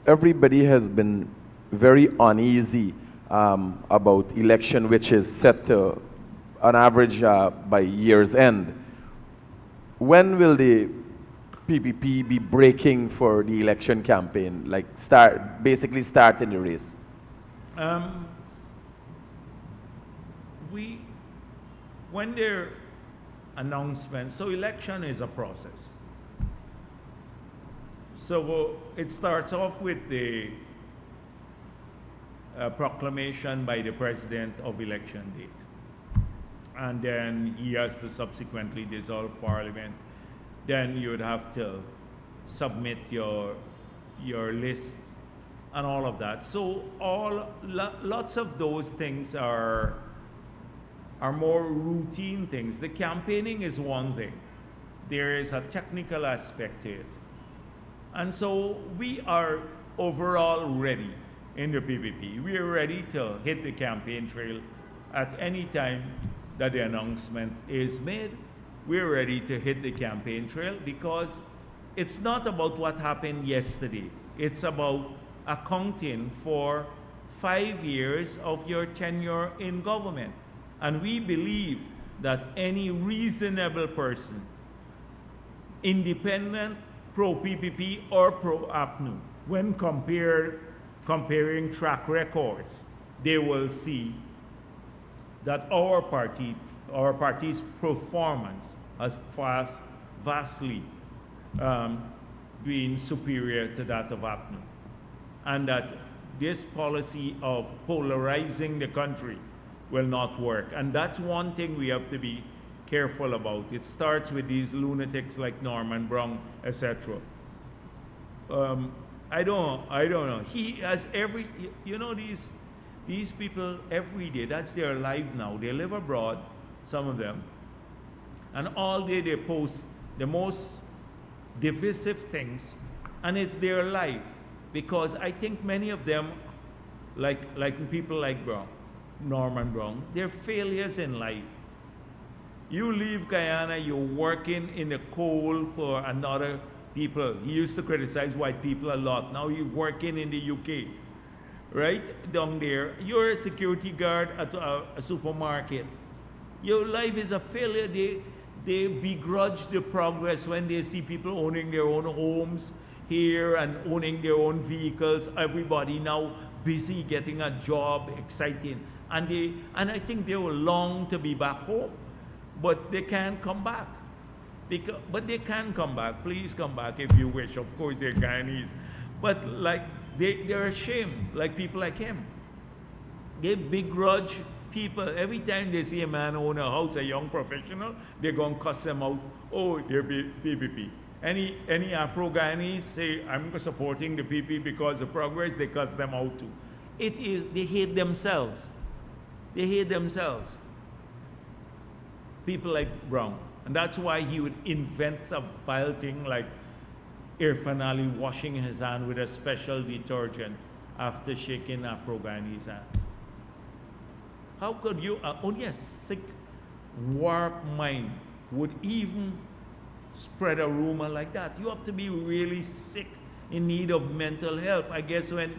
everybody has been very uneasy about election, which is set to, on average, by year's end. When will the PPP be breaking for the election campaign, like basically starting the race? When there announcements, so election is a process. So it starts off with the proclamation by the president of election date. And then he has to subsequently dissolve parliament. Then you would have to submit your list and all of that. So lots of those things are more routine things. The campaigning is one thing. There is a technical aspect to it. And so we are overall ready in the PPP. We are ready to hit the campaign trail at any time that the announcement is made. We're ready to hit the campaign trail because it's not about what happened yesterday. It's about accounting for 5 years of your tenure in government. And we believe that any reasonable person, independent, pro-PPP or pro-APNU, when comparing track records, they will see that our party's performance has vastly been superior to that of APNU. And that this policy of polarizing the country will not work. And that's one thing we have to be careful about. It starts with these lunatics like Norman Brown, etc. I don't know. He has these people every day, that's their life now. They live abroad, some of them, and all day they post the most divisive things, and it's their life. Because I think many of them, like people like Norman Brown, they're failures in life. You leave Guyana, you're working in the coal for another people. He used to criticize white people a lot. Now you're working in the UK, right? Down there, you're a security guard at a supermarket. Your life is a failure. They begrudge the progress when they see people owning their own homes here and owning their own vehicles. Everybody now busy getting a job, exciting. And I think they will long to be back home, but they can't come back. But they can come back. Please come back if you wish. Of course, they're Guyanese. But they're ashamed, like people like him. They begrudge people. Every time they see a man own a house, a young professional, they're going to cuss them out. Oh, they're PPP. Any Afro-Guyanese say, I'm supporting the PP because of progress, they cuss them out too. They hate themselves. They hate themselves. People like Brown. And that's why he would invent some vile thing like Irfan Ali washing his hand with a special detergent after shaking Afro-Guyanese hands. How could you, only a sick, warped mind would even spread a rumor like that? You have to be really sick, in need of mental help. I guess when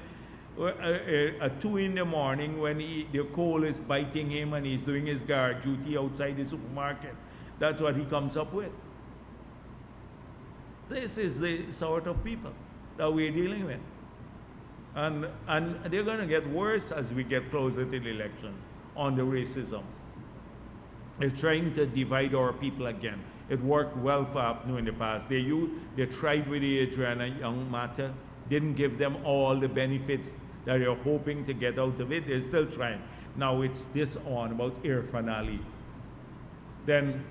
at 2 in the morning, when the coal is biting him and he's doing his guard duty outside the supermarket, that's what he comes up with. This is the sort of people that we're dealing with. And they're going to get worse as we get closer to the elections on the racism. They're trying to divide our people again. It worked well for APNU in the past. They tried with the Adriana Young matter, didn't give them all the benefits that they're hoping to get out of it. They're still trying. Now it's this on about Irfan Ali. Then,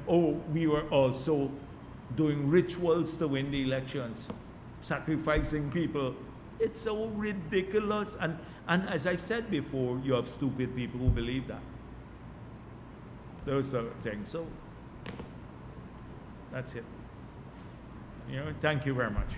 we were also doing rituals to win the elections, sacrificing people. It's so ridiculous. And as I said before, you have stupid people who believe that. Those are things. So that's it. Thank you very much.